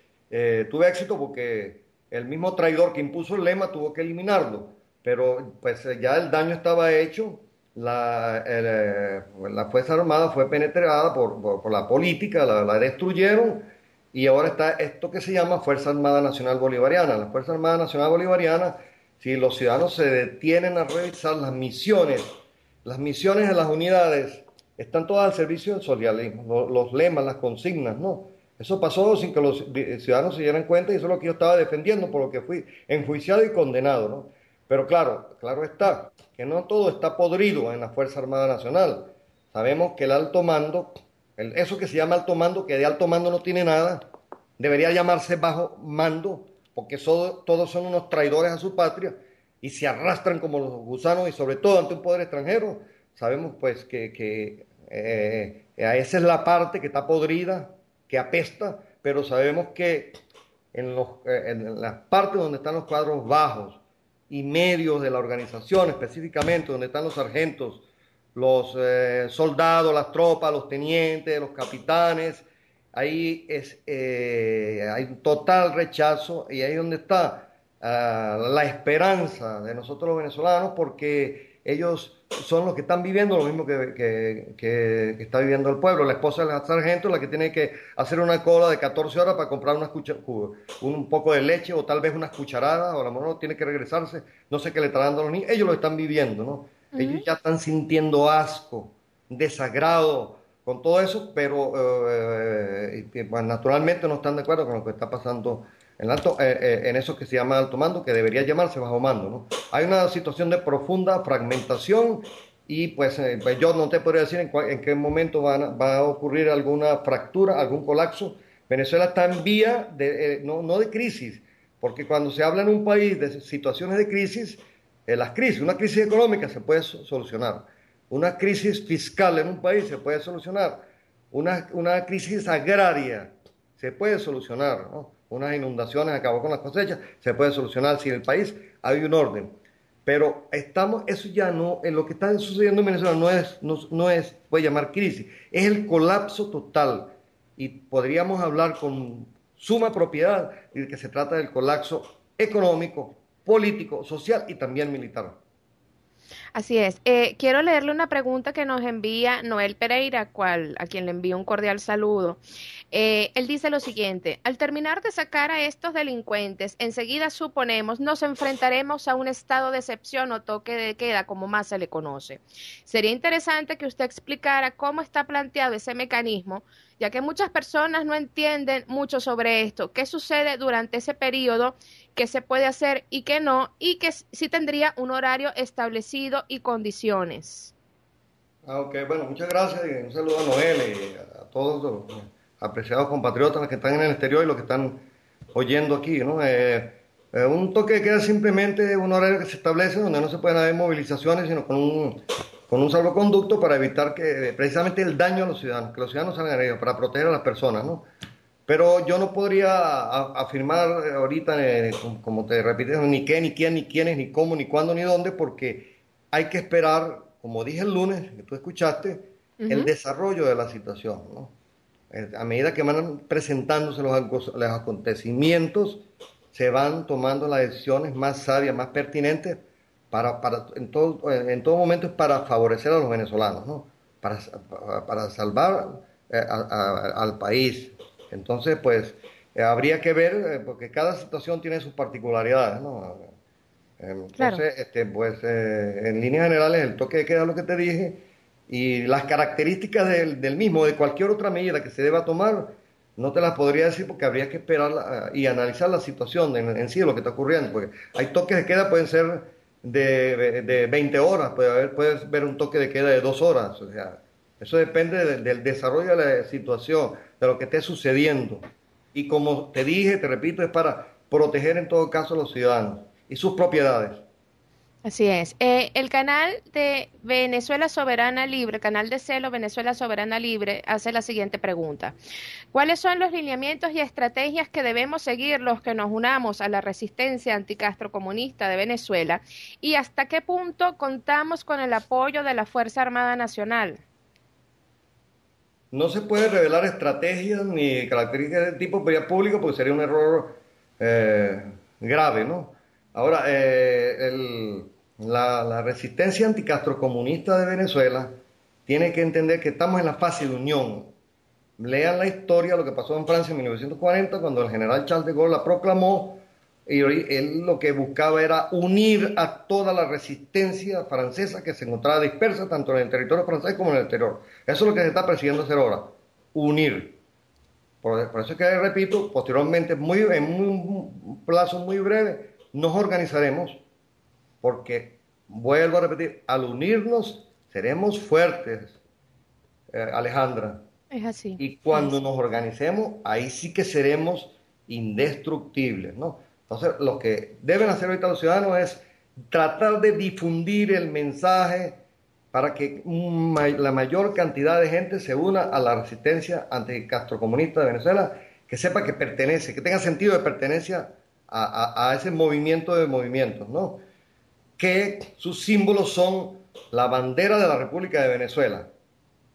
tuve éxito porque el mismo traidor que impuso el lema tuvo que eliminarlo, pero pues ya el daño estaba hecho. La Fuerza Armada fue penetrada por la política, la destruyeron, y ahora está esto que se llama Fuerza Armada Nacional Bolivariana. La Fuerza Armada Nacional Bolivariana, si los ciudadanos se detienen a revisar las misiones de las unidades, están todas al servicio del socialismo, los lemas, las consignas, ¿no? Eso pasó sin que los ciudadanos se dieran cuenta, y eso es lo que yo estaba defendiendo, por lo que fui enjuiciado y condenado, ¿no? Pero claro está, que no todo está podrido en la Fuerza Armada Nacional. Sabemos que el alto mando, eso que se llama alto mando, que de alto mando no tiene nada, debería llamarse bajo mando, porque todos son unos traidores a su patria y se arrastran como los gusanos, y sobre todo ante un poder extranjero. Sabemos pues que esa es la parte que está podrida, que apesta, pero sabemos que en las partes donde están los cuadros bajos y medios de la organización, específicamente donde están los sargentos, los soldados, las tropas, los tenientes, los capitanes, ahí hay un total rechazo, y ahí es donde está la esperanza de nosotros los venezolanos, porque ellos son los que están viviendo lo mismo que está viviendo el pueblo. La esposa del sargento es la que tiene que hacer una cola de 14 horas para comprar un poco de leche, o tal vez unas cucharadas, o a lo mejor tiene que regresarse, no sé qué le está dando a los niños. Ellos lo están viviendo, ¿no? Ellos ya están sintiendo asco, desagrado con todo eso, pero pues, naturalmente no están de acuerdo con lo que está pasando en eso que se llama alto mando, que debería llamarse bajo mando, ¿no? Hay una situación de profunda fragmentación, y pues yo no te podría decir en qué momento va a ocurrir alguna fractura, algún colapso. Venezuela está en vía no de crisis, porque cuando se habla en un país de situaciones de crisis, una crisis económica se puede solucionar, una crisis fiscal en un país se puede solucionar, una crisis agraria se puede solucionar, ¿no? Unas inundaciones acabó con las cosechas, se puede solucionar si en el país hay un orden. Pero eso ya no, en lo que está sucediendo en Venezuela no es, puede llamar crisis, es el colapso total. Y podríamos hablar con suma propiedad de que se trata del colapso económico, político, social y también militar. Así es. Quiero leerle una pregunta que nos envía Noel Pereira, a quien le envío un cordial saludo. Él dice lo siguiente: al terminar de sacar a estos delincuentes, enseguida suponemos nos enfrentaremos a un estado de excepción o toque de queda, como más se le conoce. Sería interesante que usted explicara cómo está planteado ese mecanismo, ya que muchas personas no entienden mucho sobre esto. ¿Qué sucede durante ese periodo? ¿Qué se puede hacer y qué no? Y que sí tendría un horario establecido y condiciones. Ok, bueno, muchas gracias, y un saludo a Noel y a todos los apreciados compatriotas que están en el exterior y los que están oyendo aquí, ¿no? Un toque de queda es simplemente un horario que se establece donde no se pueden haber movilizaciones, sino con un salvoconducto para evitar precisamente el daño a los ciudadanos, que los ciudadanos salgan a ellos, para proteger a las personas, ¿no? Pero yo no podría afirmar ahorita, como te repito, ni qué, ni quién, ni quiénes, ni cómo, ni cuándo, ni dónde, porque hay que esperar, como dije el lunes, que tú escuchaste, el desarrollo de la situación, ¿no? A medida que van presentándose los acontecimientos, se van tomando las decisiones más sabias, más pertinentes en todo momento para favorecer a los venezolanos, ¿no? Para salvar al país. Entonces, pues, habría que ver, porque cada situación tiene sus particularidades, ¿no? Claro. Entonces, pues, en líneas generales, el toque de queda es lo que te dije, y las características del mismo, de cualquier otra medida que se deba tomar, no te las podría decir porque habría que esperar y analizar la situación en sí de lo que está ocurriendo, porque hay toques de queda, pueden ser de 20 horas, puedes ver un toque de queda de 2 horas, o sea, eso depende del desarrollo de la situación, de lo que esté sucediendo. Y como te dije, te repito, es para proteger en todo caso a los ciudadanos y sus propiedades. Así es. El canal de Venezuela Soberana Libre, canal de Celo Venezuela Soberana Libre, hace la siguiente pregunta. ¿Cuáles son los lineamientos y estrategias que debemos seguir los que nos unamos a la resistencia anticastrocomunista de Venezuela? ¿Y hasta qué punto contamos con el apoyo de la Fuerza Armada Nacional? No se puede revelar estrategias ni características de tipo vía público porque sería un error eh, grave, ¿no? Ahora, la resistencia anticastrocomunista de Venezuela tiene que entender que estamos en la fase de unión. Lean la historia, lo que pasó en Francia en 1940, cuando el general Charles de Gaulle la proclamó, y él lo que buscaba era unir a toda la resistencia francesa que se encontraba dispersa tanto en el territorio francés como en el exterior. Eso es lo que se está persiguiendo hacer ahora, unir. Por eso es que, repito, posteriormente, en un plazo muy breve, nos organizaremos, porque, vuelvo a repetir, al unirnos seremos fuertes, Alejandra. Es así, Y es cuando así. nos organicemos, ahí sí que seremos indestructibles, ¿no? Entonces, lo que deben hacer ahorita los ciudadanos es tratar de difundir el mensaje para que la mayor cantidad de gente se una a la resistencia anticastrocomunista de Venezuela, que sepa que pertenece, que tenga sentido de pertenencia a ese movimiento de movimientos, ¿no? Que sus símbolos son la bandera de la República de Venezuela,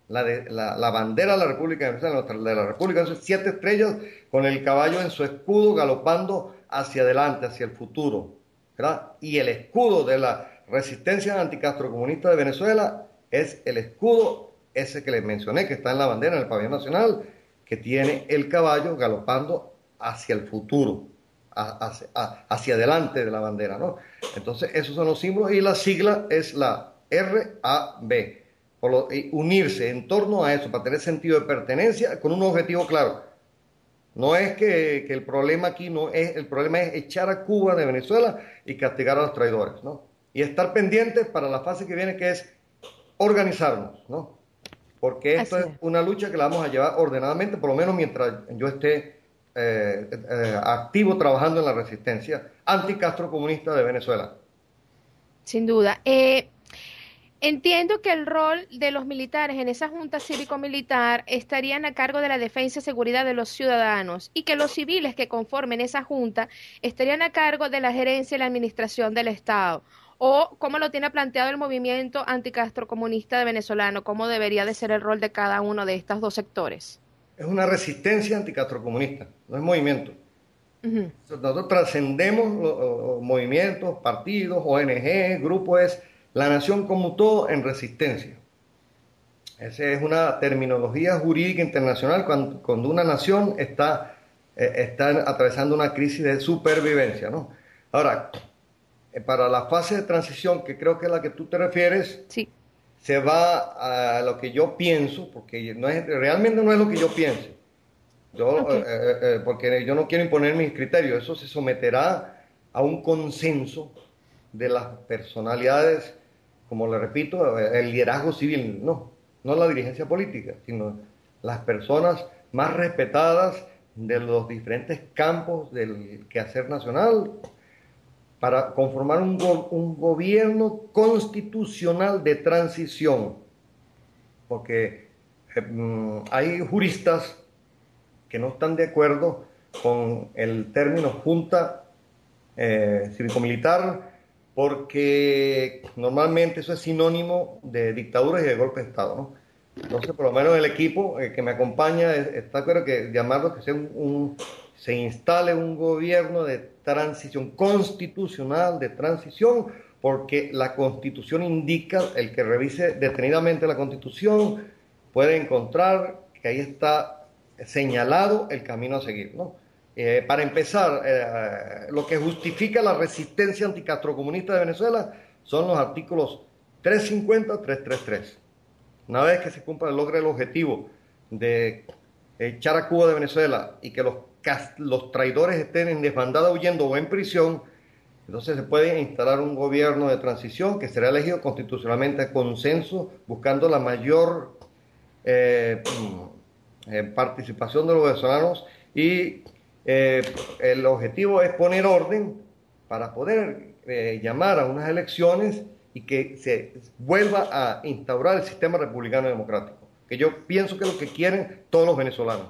la bandera de la República de Venezuela, de la República, son 7 estrellas con el caballo en su escudo galopando hacia adelante, hacia el futuro, ¿verdad? Y el escudo de la resistencia anticastrocomunista de Venezuela es el escudo ese que les mencioné, que está en la bandera, en el pabellón nacional, que tiene el caballo galopando hacia el futuro, hacia adelante de la bandera, ¿no? Entonces, esos son los símbolos y la sigla es la RAB. Y unirse en torno a eso, para tener sentido de pertenencia con un objetivo claro. No es que el problema aquí no es, el problema es echar a Cuba de Venezuela y castigar a los traidores, ¿no? Y estar pendientes para la fase que viene, que es organizarnos, ¿no? Porque esto Así es es. una lucha que la vamos a llevar ordenadamente, por lo menos mientras yo esté activo trabajando en la resistencia anticastrocomunista de Venezuela. Sin duda. Entiendo que el rol de los militares en esa junta cívico-militar estarían a cargo de la defensa y seguridad de los ciudadanos y que los civiles que conformen esa junta estarían a cargo de la gerencia y la administración del Estado. O cómo lo tiene planteado el movimiento anticastrocomunista de venezolano, cómo debería de ser el rol de cada uno de estos dos sectores. Es una resistencia anticastrocomunista, no es movimiento. Ujú. Nosotros trascendemos los movimientos, partidos, ONG, grupos, es la nación como todo en resistencia. Esa es una terminología jurídica internacional cuando una nación está atravesando una crisis de supervivencia, ¿no? Ahora, para la fase de transición, que creo que es la que tú te refieres, Sí, se va a lo que yo pienso, porque realmente no es lo que yo pienso. ok, Porque yo no quiero imponer mis criterios, eso se someterá a un consenso de las personalidades, como le repito, el liderazgo civil, no la dirigencia política, sino las personas más respetadas de los diferentes campos del quehacer nacional para conformar un gobierno constitucional de transición, porque hay juristas que no están de acuerdo con el término junta cívico-militar, porque normalmente eso es sinónimo de dictaduras y de golpe de Estado, ¿no? Entonces, por lo menos el equipo que me acompaña está claro que llamarlo que sea se instale un gobierno de transición constitucional, de transición, porque la Constitución indica, el que revise detenidamente la Constitución puede encontrar que ahí está señalado el camino a seguir, ¿no? Para empezar, lo que justifica la resistencia anticastrocomunista de Venezuela son los artículos 350, 333. Una vez que se cumpla, logre el objetivo de echar a Cuba de Venezuela y que los traidores estén en desbandada huyendo o en prisión, entonces se puede instalar un gobierno de transición que será elegido constitucionalmente a consenso, buscando la mayor eh, participación de los venezolanos y el objetivo es poner orden para poder llamar a unas elecciones y que se vuelva a instaurar el sistema republicano democrático, que yo pienso que es lo que quieren todos los venezolanos.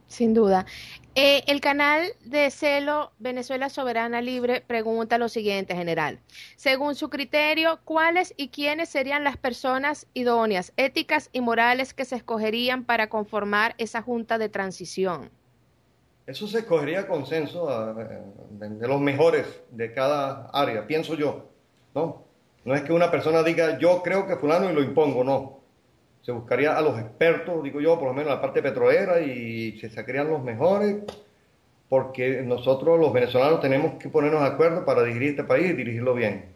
Sin duda. El canal de Celo Venezuela Soberana Libre pregunta lo siguiente, general. Según su criterio, ¿cuáles y quiénes serían las personas idóneas, éticas y morales que se escogerían para conformar esa junta de transición? Eso se escogería a consenso de los mejores de cada área, pienso yo, ¿no? No es que una persona diga, yo creo que fulano y lo impongo, no. Se buscaría a los expertos, digo yo, por lo menos la parte petrolera, y se sacarían los mejores, porque nosotros los venezolanos tenemos que ponernos de acuerdo para dirigir este país y dirigirlo bien.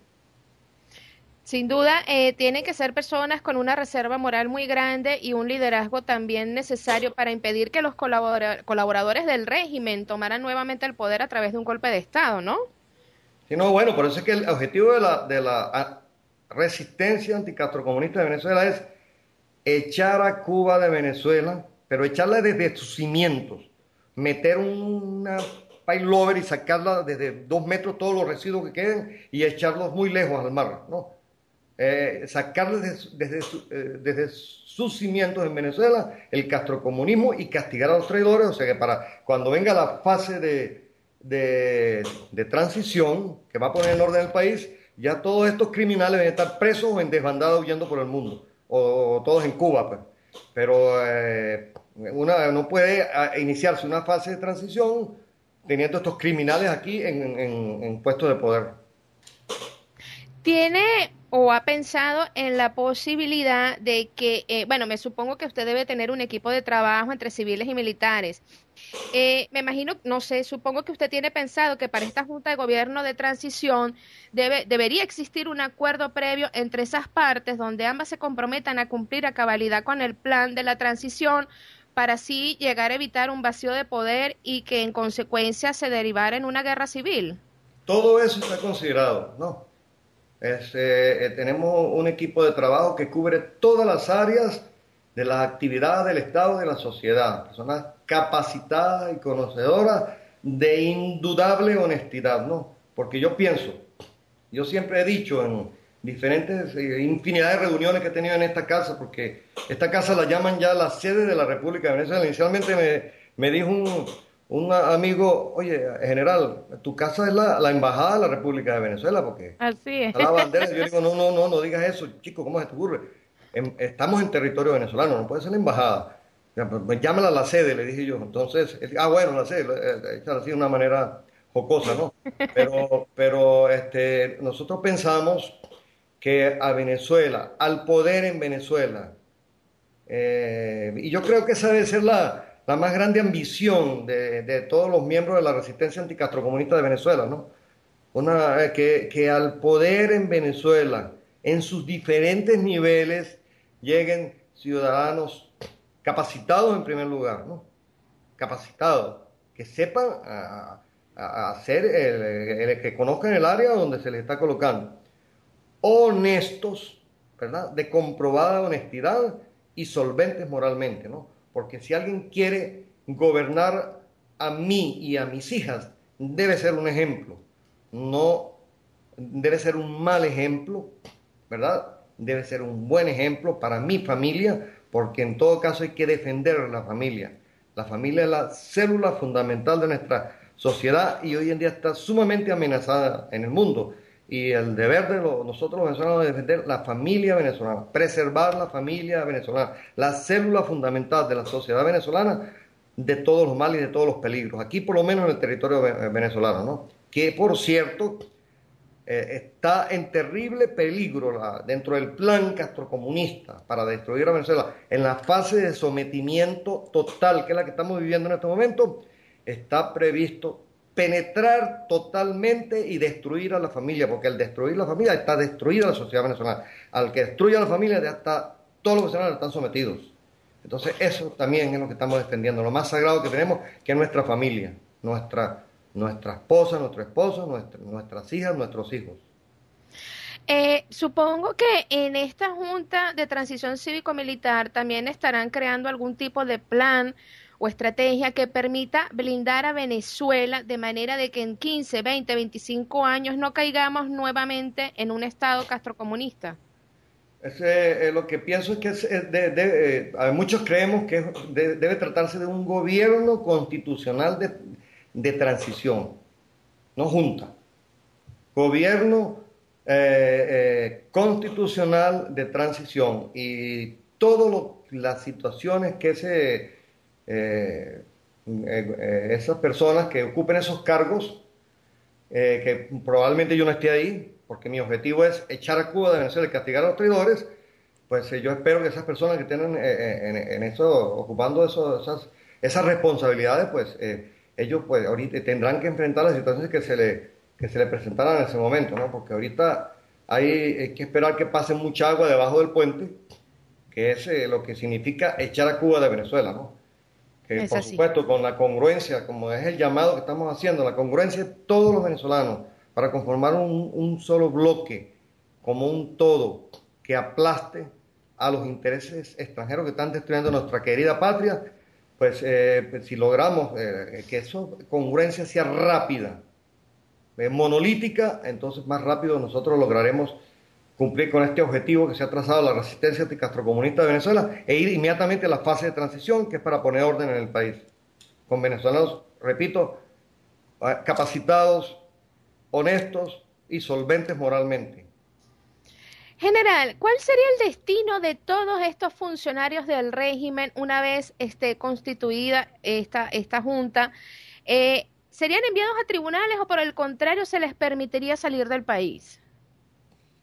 Sin duda, tienen que ser personas con una reserva moral muy grande y un liderazgo también necesario para impedir que los colaboradores del régimen tomaran nuevamente el poder a través de un golpe de Estado, ¿no? Sí, no, bueno, por eso es que el objetivo de la resistencia anticastrocomunista de Venezuela es echar a Cuba de Venezuela, pero echarla desde sus cimientos, meter una paylover y sacarla desde 2 metros todos los residuos que queden y echarlos muy lejos al mar, ¿no? Sacarla desde sus cimientos en Venezuela el castrocomunismo y castigar a los traidores, o sea que para cuando venga la fase de transición que va a poner en orden el país, ya todos estos criminales deben estar presos o en desbandada huyendo por el mundo, o todos en Cuba, pues. Pero una no puede iniciarse una fase de transición teniendo estos criminales aquí en puestos de poder. ¿Tiene o ha pensado en la posibilidad de que, bueno, me supongo que usted debe tener un equipo de trabajo entre civiles y militares? Me imagino, no sé, supongo que usted tiene pensado que para esta Junta de Gobierno de Transición debería existir un acuerdo previo entre esas partes donde ambas se comprometan a cumplir a cabalidad con el plan de la transición para así llegar a evitar un vacío de poder y que en consecuencia se derivara en una guerra civil. Todo eso está considerado, ¿no? Tenemos un equipo de trabajo que cubre todas las áreas de las actividades del Estado y de la sociedad, personas capacitadas y conocedoras de indudable honestidad, ¿no? Porque yo siempre he dicho en diferentes, infinidad de reuniones que he tenido en esta casa, porque esta casa la llaman ya la sede de la República de Venezuela. Inicialmente me dijo un amigo, oye, general, tu casa es la embajada de la República de Venezuela, porque Así es. está la bandera. Yo digo, no digas eso, chico, ¿cómo se te ocurre? Estamos en territorio venezolano, no puede ser la embajada. Ya, pues, llámala a la sede, le dije yo. Entonces, bueno, la sede, así de una manera jocosa, ¿no? Pero nosotros pensamos que a Venezuela, al poder en Venezuela, y yo creo que esa debe ser la más grande ambición de todos los miembros de la resistencia anticastrocomunista de Venezuela, ¿no? Que al poder en Venezuela, en sus diferentes niveles, lleguen ciudadanos capacitados en primer lugar, ¿no? Capacitados, que sepan hacer, que conozcan el área donde se les está colocando. Honestos, ¿verdad? De comprobada honestidad y solventes moralmente, ¿no? Porque si alguien quiere gobernar a mí y a mis hijas, debe ser un ejemplo, no debe ser un mal ejemplo, ¿verdad? Debe ser un buen ejemplo para mi familia, porque en todo caso hay que defender a la familia. La familia es la célula fundamental de nuestra sociedad y hoy en día está sumamente amenazada en el mundo. y el deber de nosotros los venezolanos es defender la familia venezolana, preservar la familia venezolana, la célula fundamental de la sociedad venezolana de todos los males y de todos los peligros, aquí por lo menos en el territorio venezolano, ¿no? Que por cierto está en terrible peligro dentro del plan castrocomunista para destruir a Venezuela, en la fase de sometimiento total, que es la que estamos viviendo en este momento, está previsto penetrar totalmente y destruir a la familia, porque al destruir la familia está destruida la sociedad venezolana. Al que destruya a la familia ya está, todos los venezolanos están sometidos. Entonces eso también es lo que estamos defendiendo, lo más sagrado que tenemos, que es nuestra familia, nuestra esposa, nuestro esposo, nuestras hijas, nuestros hijos. Supongo que en esta Junta de Transición Cívico-Militar también estarán creando algún tipo de plan o estrategia que permita blindar a Venezuela de manera de que en 15, 20, 25 años no caigamos nuevamente en un estado castrocomunista. Lo que pienso es que muchos creemos que debe tratarse de un gobierno constitucional de transición, no junta. Gobierno constitucional de transición y todas las situaciones que esas personas que ocupen esos cargos, que probablemente yo no esté ahí, porque mi objetivo es echar a Cuba de Venezuela y castigar a los traidores, pues yo espero que esas personas que tienen en eso, ocupando esas responsabilidades, pues ellos pues ahorita tendrán que enfrentar las situaciones que se le presentaran en ese momento, ¿no? Porque ahorita hay que esperar que pase mucha agua debajo del puente, que es lo que significa echar a Cuba de Venezuela, ¿no? Que Es por así. supuesto con la congruencia, como es el llamado que estamos haciendo, la congruencia de todos los venezolanos para conformar un solo bloque, como un todo, que aplaste a los intereses extranjeros que están destruyendo nuestra querida patria, pues si logramos que esa congruencia sea rápida, monolítica, entonces más rápido nosotros lograremos cumplir con este objetivo que se ha trazado la resistencia anticastrocomunista de Venezuela e ir inmediatamente a la fase de transición, que es para poner orden en el país, con venezolanos, repito, capacitados, honestos y solventes moralmente. General, ¿cuál sería el destino de todos estos funcionarios del régimen una vez esté constituida esta junta? ¿Serían enviados a tribunales o por el contrario se les permitiría salir del país?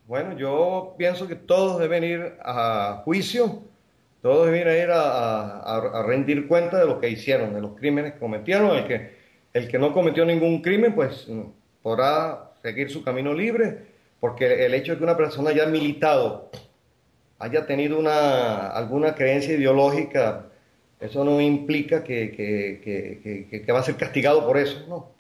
Bueno, yo pienso que todos deben ir a juicio, todos deben ir a rendir cuenta de lo que hicieron, de los crímenes que cometieron. El que no cometió ningún crimen, pues podrá seguir su camino libre, porque el hecho de que una persona haya militado, haya tenido alguna creencia ideológica, eso no implica que va a ser castigado por eso, ¿no?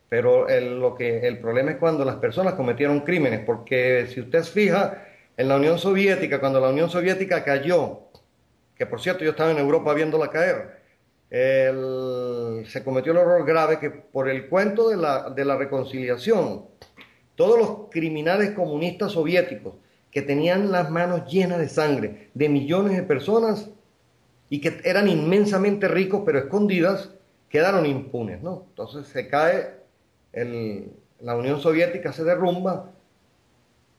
Pero el problema es cuando las personas cometieron crímenes, porque si usted se fija, en la Unión Soviética, cuando la Unión Soviética cayó, que por cierto yo estaba en Europa viéndola caer, se cometió el error grave que por el cuento de la reconciliación, todos los criminales comunistas soviéticos que tenían las manos llenas de sangre de millones de personas y que eran inmensamente ricos pero escondidas, quedaron impunes, ¿no? Entonces se cae la Unión Soviética, se derrumba,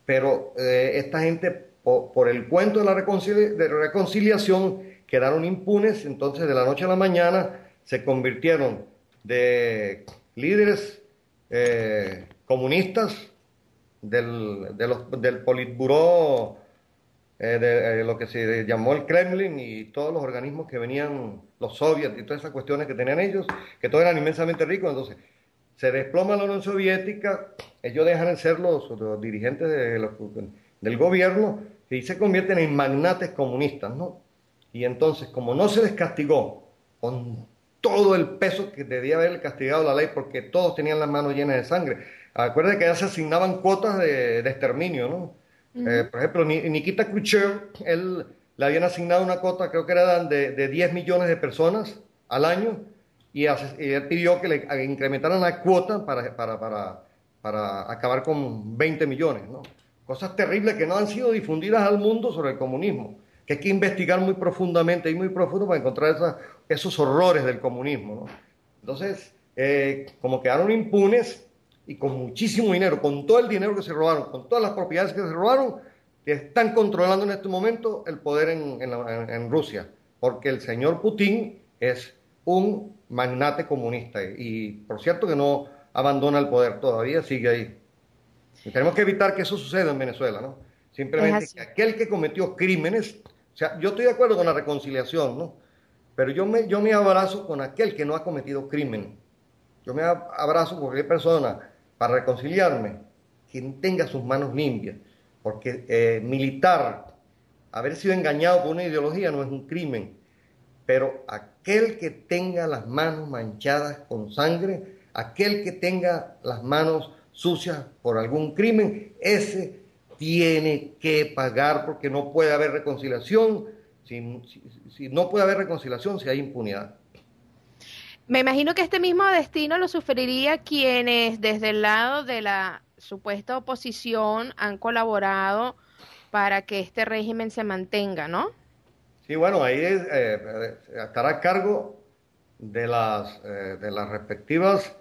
pero esta gente por el cuento de la reconciliación quedaron impunes. Entonces de la noche a la mañana se convirtieron de líderes comunistas del Politburó, de lo que se llamó el Kremlin y todos los organismos que venían, los soviets y todas esas cuestiones que tenían ellos, que todos eran inmensamente ricos. Entonces se desploma la Unión Soviética, ellos dejan de ser los dirigentes del gobierno y se convierten en magnates comunistas, ¿no? Y entonces, como no se les castigó con todo el peso que debía haber castigado la ley, porque todos tenían las manos llenas de sangre. Acuérdense que ya se asignaban cuotas de exterminio, ¿no? Por ejemplo, Nikita Khrushchev, él le habían asignado una cuota, creo que era de 10 millones de personas al año, y él pidió que le incrementaran la cuota para acabar con 20 millones, ¿no? Cosas terribles que no han sido difundidas al mundo sobre el comunismo, que hay que investigar muy profundamente y muy profundo para encontrar esos horrores del comunismo, ¿no? Entonces, como quedaron impunes, y con muchísimo dinero, con todo el dinero que se robaron, con todas las propiedades que se robaron, que están controlando en este momento el poder en Rusia, porque el señor Putin es un magnate comunista y por cierto que no abandona el poder, todavía sigue ahí. Y tenemos que evitar que eso suceda en Venezuela, ¿no? Es Simplemente que así. aquel que cometió crímenes, o sea, yo estoy de acuerdo con la reconciliación, ¿no? Pero yo me abrazo con aquel que no ha cometido crimen. Yo me abrazo con cualquier persona para reconciliarme, quien tenga sus manos limpias, porque militar, haber sido engañado por una ideología no es un crimen, pero aquel que tenga las manos manchadas con sangre, aquel que tenga las manos sucias por algún crimen, ese tiene que pagar porque no puede haber reconciliación, si no puede haber reconciliación si hay impunidad. Me imagino que este mismo destino lo sufriría quienes desde el lado de la supuesta oposición han colaborado para que este régimen se mantenga, ¿no? Sí, bueno, ahí estará a cargo de las respectivas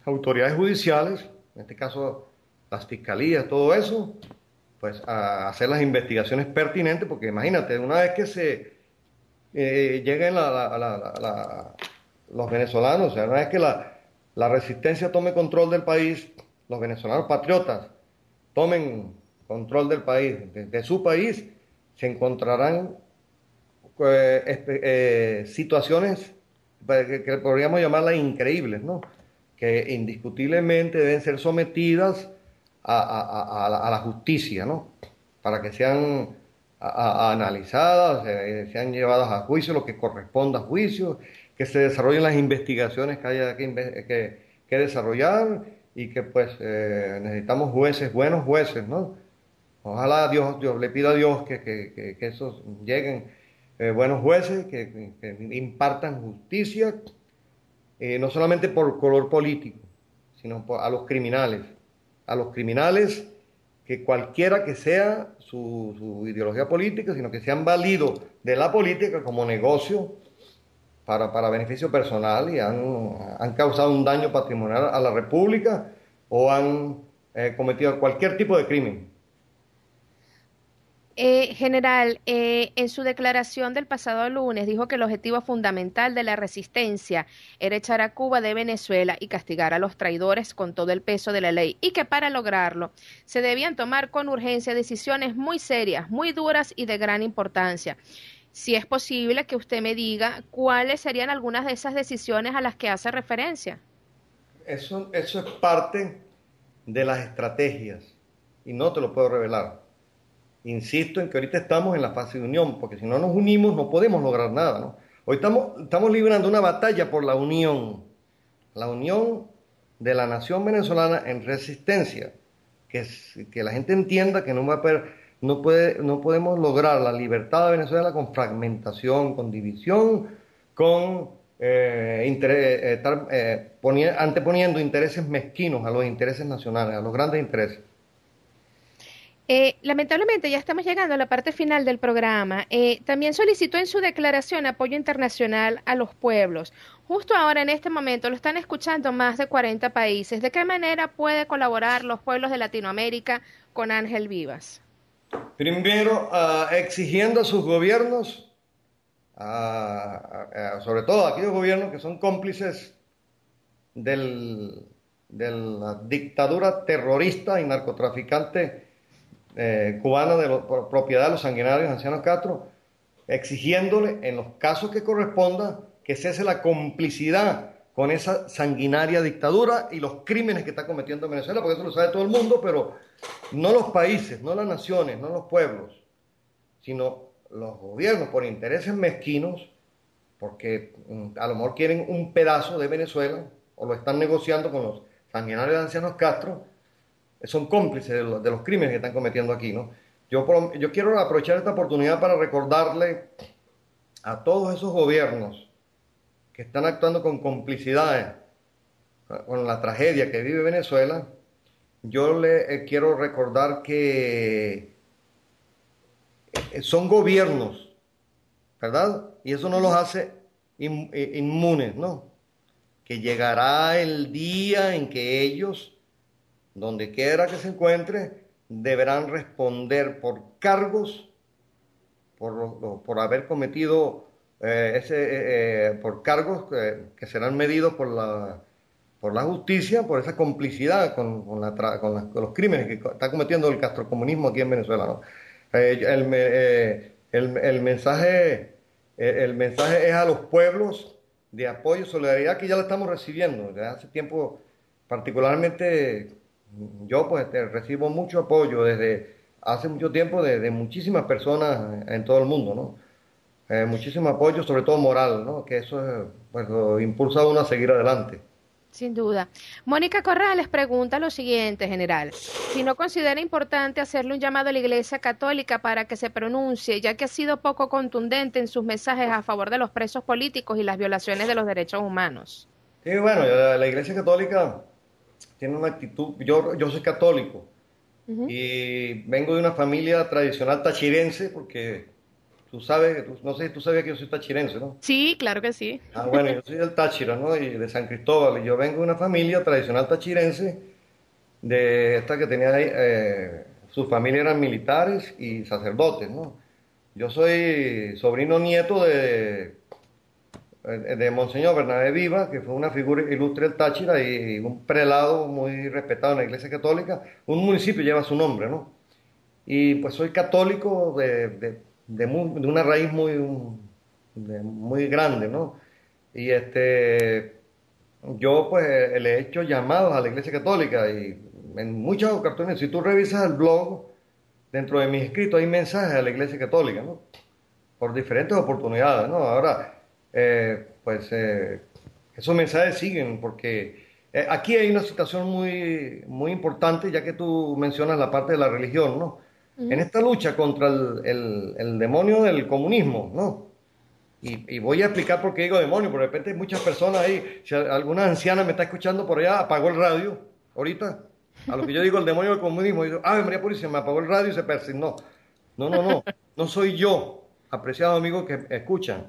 autoridades judiciales, en este caso las fiscalías, todo eso, pues a hacer las investigaciones pertinentes, porque imagínate, una vez que se lleguen los venezolanos, o sea, una vez que la resistencia tome control del país, los venezolanos patriotas tomen control del país, de su país, se encontrarán situaciones que podríamos llamarlas increíbles, ¿no? Que indiscutiblemente deben ser sometidas a la justicia, ¿no? Para que sean analizadas, sean llevadas a juicio, lo que corresponda a juicio, que se desarrollen las investigaciones que haya que desarrollar y que pues necesitamos jueces, buenos jueces, ¿no? Ojalá Dios le pido a Dios que esos lleguen buenos jueces que impartan justicia, no solamente por color político, sino a los criminales que cualquiera que sea su ideología política, sino que se han valido de la política como negocio para beneficio personal y han causado un daño patrimonial a la República o han cometido cualquier tipo de crimen. General, en su declaración del pasado lunes dijo que el objetivo fundamental de la resistencia era echar a Cuba de Venezuela y castigar a los traidores con todo el peso de la ley y que para lograrlo se debían tomar con urgencia decisiones muy serias, muy duras y de gran importancia. Si es posible que usted me diga cuáles serían algunas de esas decisiones a las que hace referencia. Eso es parte de las estrategias y no te lo puedo revelar. Insisto en que ahorita estamos en la fase de unión, porque si no nos unimos no podemos lograr nada, ¿no? Hoy estamos librando una batalla por la unión de la nación venezolana en resistencia, que la gente entienda que no podemos lograr la libertad de Venezuela con fragmentación, con división, con estar anteponiendo intereses mezquinos a los intereses nacionales, a los grandes intereses. Lamentablemente ya estamos llegando a la parte final del programa. También solicitó en su declaración apoyo internacional a los pueblos. Justo ahora, en este momento, lo están escuchando más de 40 países. ¿De qué manera puede colaborar los pueblos de Latinoamérica con Ángel Vivas? Primero, exigiendo a sus gobiernos, sobre todo a aquellos gobiernos que son cómplices del, de la dictadura terrorista y narcotraficante cubana por propiedad de los sanguinarios ancianos Castro, exigiéndole en los casos que corresponda que cese la complicidad con esa sanguinaria dictadura y los crímenes que está cometiendo Venezuela, porque eso lo sabe todo el mundo, pero no los países, no las naciones, no los pueblos, sino los gobiernos por intereses mezquinos, porque a lo mejor quieren un pedazo de Venezuela o lo están negociando con los sanguinarios ancianos Castro, son cómplices de los crímenes que están cometiendo aquí, ¿no? Yo quiero aprovechar esta oportunidad para recordarle a todos esos gobiernos que están actuando con complicidades con la tragedia que vive Venezuela. Yo le quiero recordar que son gobiernos, ¿verdad? Y eso no los hace inmunes, ¿no? que llegará el día en que ellos, donde quiera que se encuentre, deberán responder por cargos, por haber cometido por cargos que serán medidos por la justicia, por esa complicidad con los crímenes que está cometiendo el castrocomunismo aquí en Venezuela, ¿no? El mensaje es a los pueblos de apoyo y solidaridad que ya lo estamos recibiendo. Desde hace tiempo, particularmente yo pues recibo mucho apoyo desde hace mucho tiempo de muchísimas personas en todo el mundo, ¿no? Muchísimo apoyo, sobre todo moral, ¿no? Que eso pues, lo impulsa a uno a seguir adelante. Sin duda. Mónica Corrales pregunta lo siguiente, general. Si no considera importante hacerle un llamado a la Iglesia Católica para que se pronuncie, ya que ha sido poco contundente en sus mensajes a favor de los presos políticos y las violaciones de los derechos humanos. Sí, bueno, la Iglesia Católica tiene una actitud, yo soy católico y vengo de una familia tradicional tachirense, porque tú sabes, no sé si tú sabías que yo soy tachirense, ¿no? Sí, claro que sí. Ah, bueno, yo soy del Táchira, ¿no? Y de San Cristóbal, y yo vengo de una familia tradicional tachirense, de esta que tenía ahí, su familia eran militares y sacerdotes, ¿no? Yo soy sobrino nieto de Monseñor Bernabé Viva, que fue una figura ilustre del Táchira y un prelado muy respetado en la Iglesia Católica. Un municipio lleva su nombre, ¿no? Y pues soy católico de una raíz muy grande, ¿no? Y yo pues le he hecho llamados a la Iglesia Católica y en muchas ocasiones, si tú revisas el blog, dentro de mis escritos hay mensajes a la Iglesia Católica, ¿no? Por diferentes oportunidades, ¿no? Ahora, esos mensajes siguen porque aquí hay una situación muy importante, ya que tú mencionas la parte de la religión, ¿no? En esta lucha contra el demonio del comunismo, ¿no? Y voy a explicar por qué digo demonio, porque de repente hay muchas personas ahí, si alguna anciana me está escuchando por allá, apagó el radio, ahorita, a lo que yo digo el demonio del comunismo, y digo, ¡ay, María Purísima! Me apagó el radio y se persignó. No soy yo, apreciados amigos que escuchan,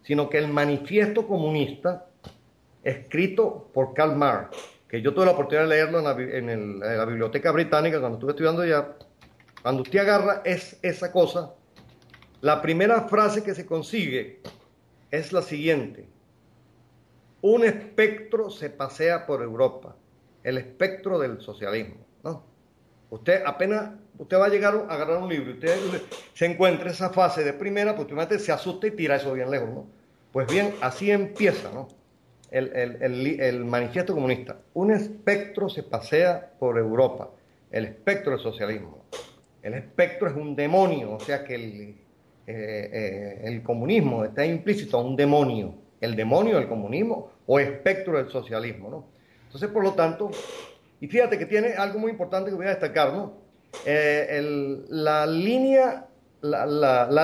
sino que el manifiesto comunista, escrito por Karl Marx, que yo tuve la oportunidad de leerlo en la Biblioteca Británica cuando estuve estudiando allá, cuando usted agarra esa cosa, la primera frase que se consigue es la siguiente: un espectro se pasea por Europa, el espectro del socialismo, ¿no? Usted va a llegar a agarrar un libro y usted se encuentra esa fase de primera, pues usted se asusta y tira eso bien lejos, ¿no? Pues bien, así empieza, ¿no? El manifiesto comunista. Un espectro se pasea por Europa, el espectro del socialismo. El espectro es un demonio, o sea que el comunismo está implícito a un demonio, el demonio del comunismo o espectro del socialismo, ¿no? Entonces, por lo tanto, y fíjate que tiene algo muy importante que voy a destacar, ¿no? La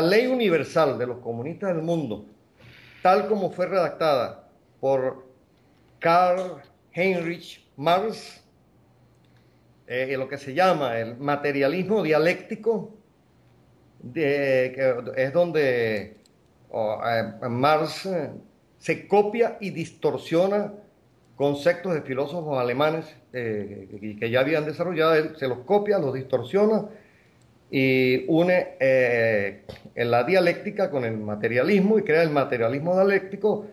ley universal de los comunistas del mundo, tal como fue redactada por Karl Heinrich Marx, lo que se llama el materialismo dialéctico, que es donde Marx se copia y distorsiona conceptos de filósofos alemanes que ya habían desarrollado. Él se los copia, los distorsiona y une la dialéctica con el materialismo y crea el materialismo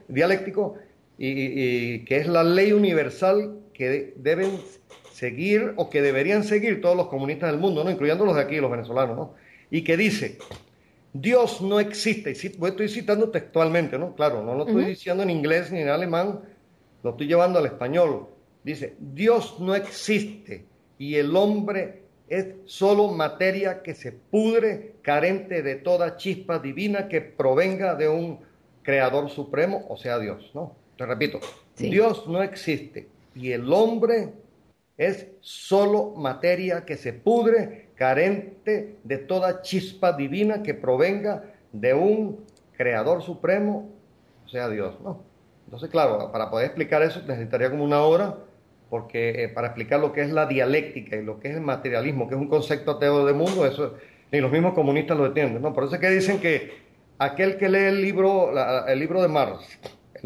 dialéctico y que es la ley universal que deben seguir o que deberían seguir todos los comunistas del mundo, ¿no? Incluyendo los de aquí, los venezolanos, ¿no? Y que dice: Dios no existe. Estoy citando textualmente, ¿no? Claro, no lo estoy diciendo en inglés ni en alemán, lo estoy llevando al español. Dice: Dios no existe y el hombre es solo materia que se pudre, carente de toda chispa divina que provenga de un creador supremo, o sea, Dios, ¿no? Te repito, sí. Dios no existe y el hombre es solo materia que se pudre, carente de toda chispa divina que provenga de un creador supremo, o sea, Dios, ¿no? Entonces, claro, para poder explicar eso necesitaría como una hora, porque para explicar lo que es la dialéctica y lo que es el materialismo, que es un concepto ateo del mundo, eso ni los mismos comunistas lo entienden, ¿no? Por eso es que dicen que aquel que lee el libro de Marx,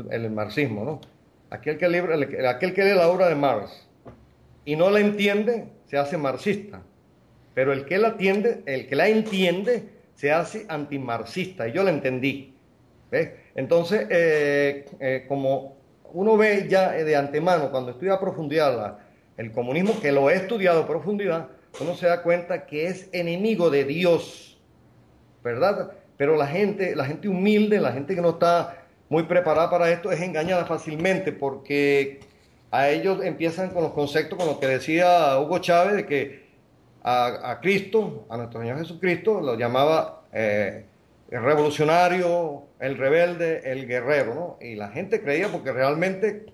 el marxismo, ¿no? aquel que lee la obra de Marx y no la entiende, se hace marxista. Pero el que la entiende, se hace antimarxista. Y yo la entendí. ¿Ves? Entonces, como uno ve ya de antemano, cuando estudia a profundidad el comunismo, que lo he estudiado a profundidad, uno se da cuenta que es enemigo de Dios, ¿verdad? Pero la gente humilde, la gente que no está muy preparada para esto, es engañada fácilmente porque a ellos empiezan con los conceptos, con lo que decía Hugo Chávez, de que a Cristo, a nuestro Señor Jesucristo, lo llamaba el revolucionario, el rebelde, el guerrero, ¿no? Y la gente creía porque realmente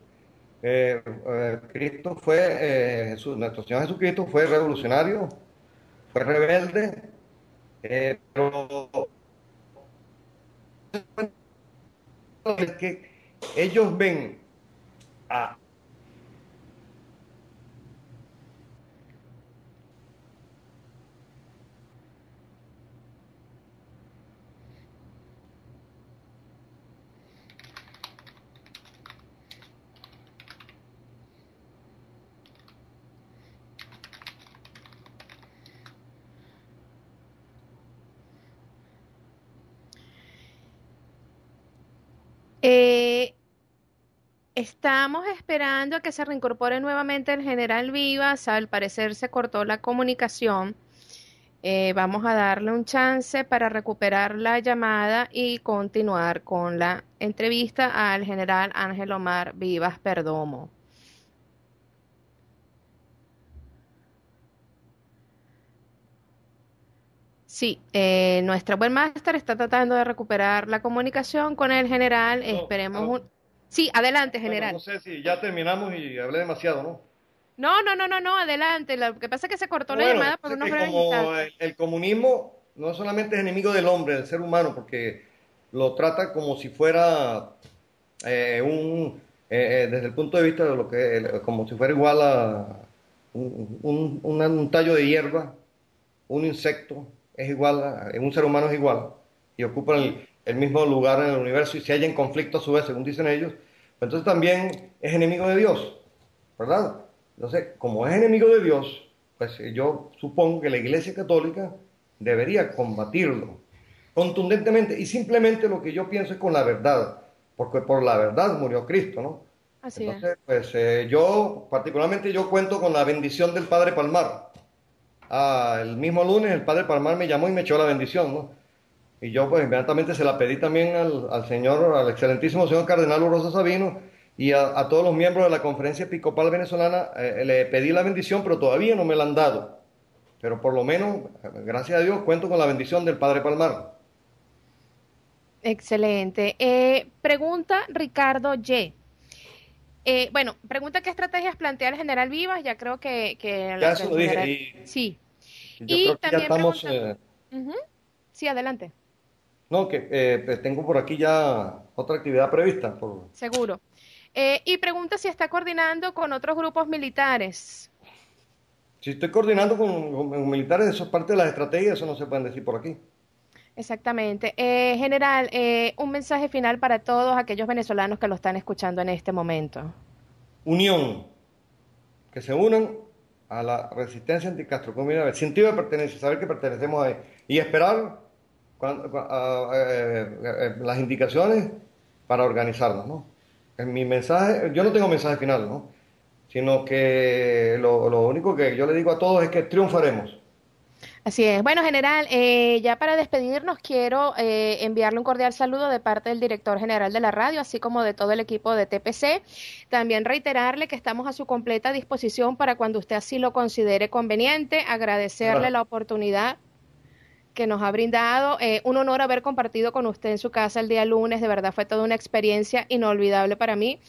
Cristo fue, nuestro Señor Jesucristo fue revolucionario, fue rebelde, pero es que ellos ven a Eh, Estamos esperando a que se reincorpore nuevamente el general Vivas. Al parecer se cortó la comunicación. Vamos a darle un chance para recuperar la llamada y continuar con la entrevista al general Ángel Omar Vivas Perdomo. Sí, nuestra webmaster está tratando de recuperar la comunicación con el general. Esperemos un... Sí, adelante, bueno, general. no sé si ya terminamos y hablé demasiado, ¿no? No, no, no, no, no, adelante. Lo que pasa es que se cortó la Bueno, llamada por es unos que breves como instantes. el comunismo no solamente es enemigo del hombre, del ser humano, porque lo trata como si fuera desde el punto de vista de lo que, como si fuera igual a un tallo de hierba, un insecto, es igual, un ser humano es igual, y ocupa el mismo lugar en el universo y si hay en conflicto a su vez, según dicen ellos, pues entonces también es enemigo de Dios, ¿verdad? Entonces, como es enemigo de Dios, pues yo supongo que la Iglesia Católica debería combatirlo contundentemente y simplemente lo que yo pienso es con la verdad, porque por la verdad murió Cristo, ¿no? Así es. Entonces, pues yo, particularmente yo cuento con la bendición del Padre Palmar. El mismo lunes el Padre Palmar me llamó y me echó la bendición, ¿no? Y yo pues inmediatamente se la pedí también al excelentísimo señor Cardenal Urrosa Sabino y a todos los miembros de la Conferencia Episcopal Venezolana, le pedí la bendición, pero todavía no me la han dado. Pero por lo menos, gracias a Dios, cuento con la bendición del Padre Palmar. Excelente. Pregunta Ricardo Y. Bueno, pregunta qué estrategias plantea el general Vivas. Ya creo que Ya eso el lo dije general... Sí. y yo Y creo que ya también estamos, pregunta... Ujú. Sí, adelante. no, que pues, tengo por aquí ya otra actividad prevista. Seguro. Y pregunta si está coordinando con otros grupos militares. Si estoy coordinando con militares, eso es parte de las estrategias, eso no se pueden decir por aquí. Exactamente. General, un mensaje final para todos aquellos venezolanos que lo están escuchando en este momento. Unión, que se unan a la resistencia anticastrocomuna, el sentido de pertenencia, saber que pertenecemos a él, y esperar las indicaciones para organizarnos, ¿no? En mi mensaje, yo no tengo mensaje final, ¿no? Sino que lo único que yo le digo a todos es que triunfaremos. Así es. Bueno, general, ya para despedirnos quiero enviarle un cordial saludo de parte del director general de la radio, así como de todo el equipo de TPC. También reiterarle que estamos a su completa disposición para cuando usted así lo considere conveniente, agradecerle Gracias. la oportunidad que nos ha brindado. Un honor haber compartido con usted en su casa el día lunes, de verdad fue toda una experiencia inolvidable para mí.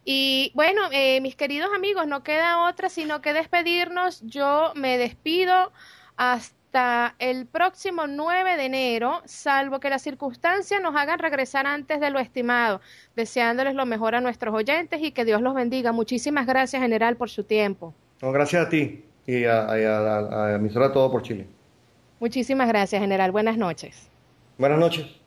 Y bueno, mis queridos amigos, no queda otra sino que despedirnos. Yo me despido hasta el próximo 9 de enero, salvo que las circunstancias nos hagan regresar antes de lo estimado, deseándoles lo mejor a nuestros oyentes y que Dios los bendiga. Muchísimas gracias, general, por su tiempo. No, gracias a ti y a emisora Todo por Chile. Muchísimas gracias, general. Buenas noches. Buenas noches.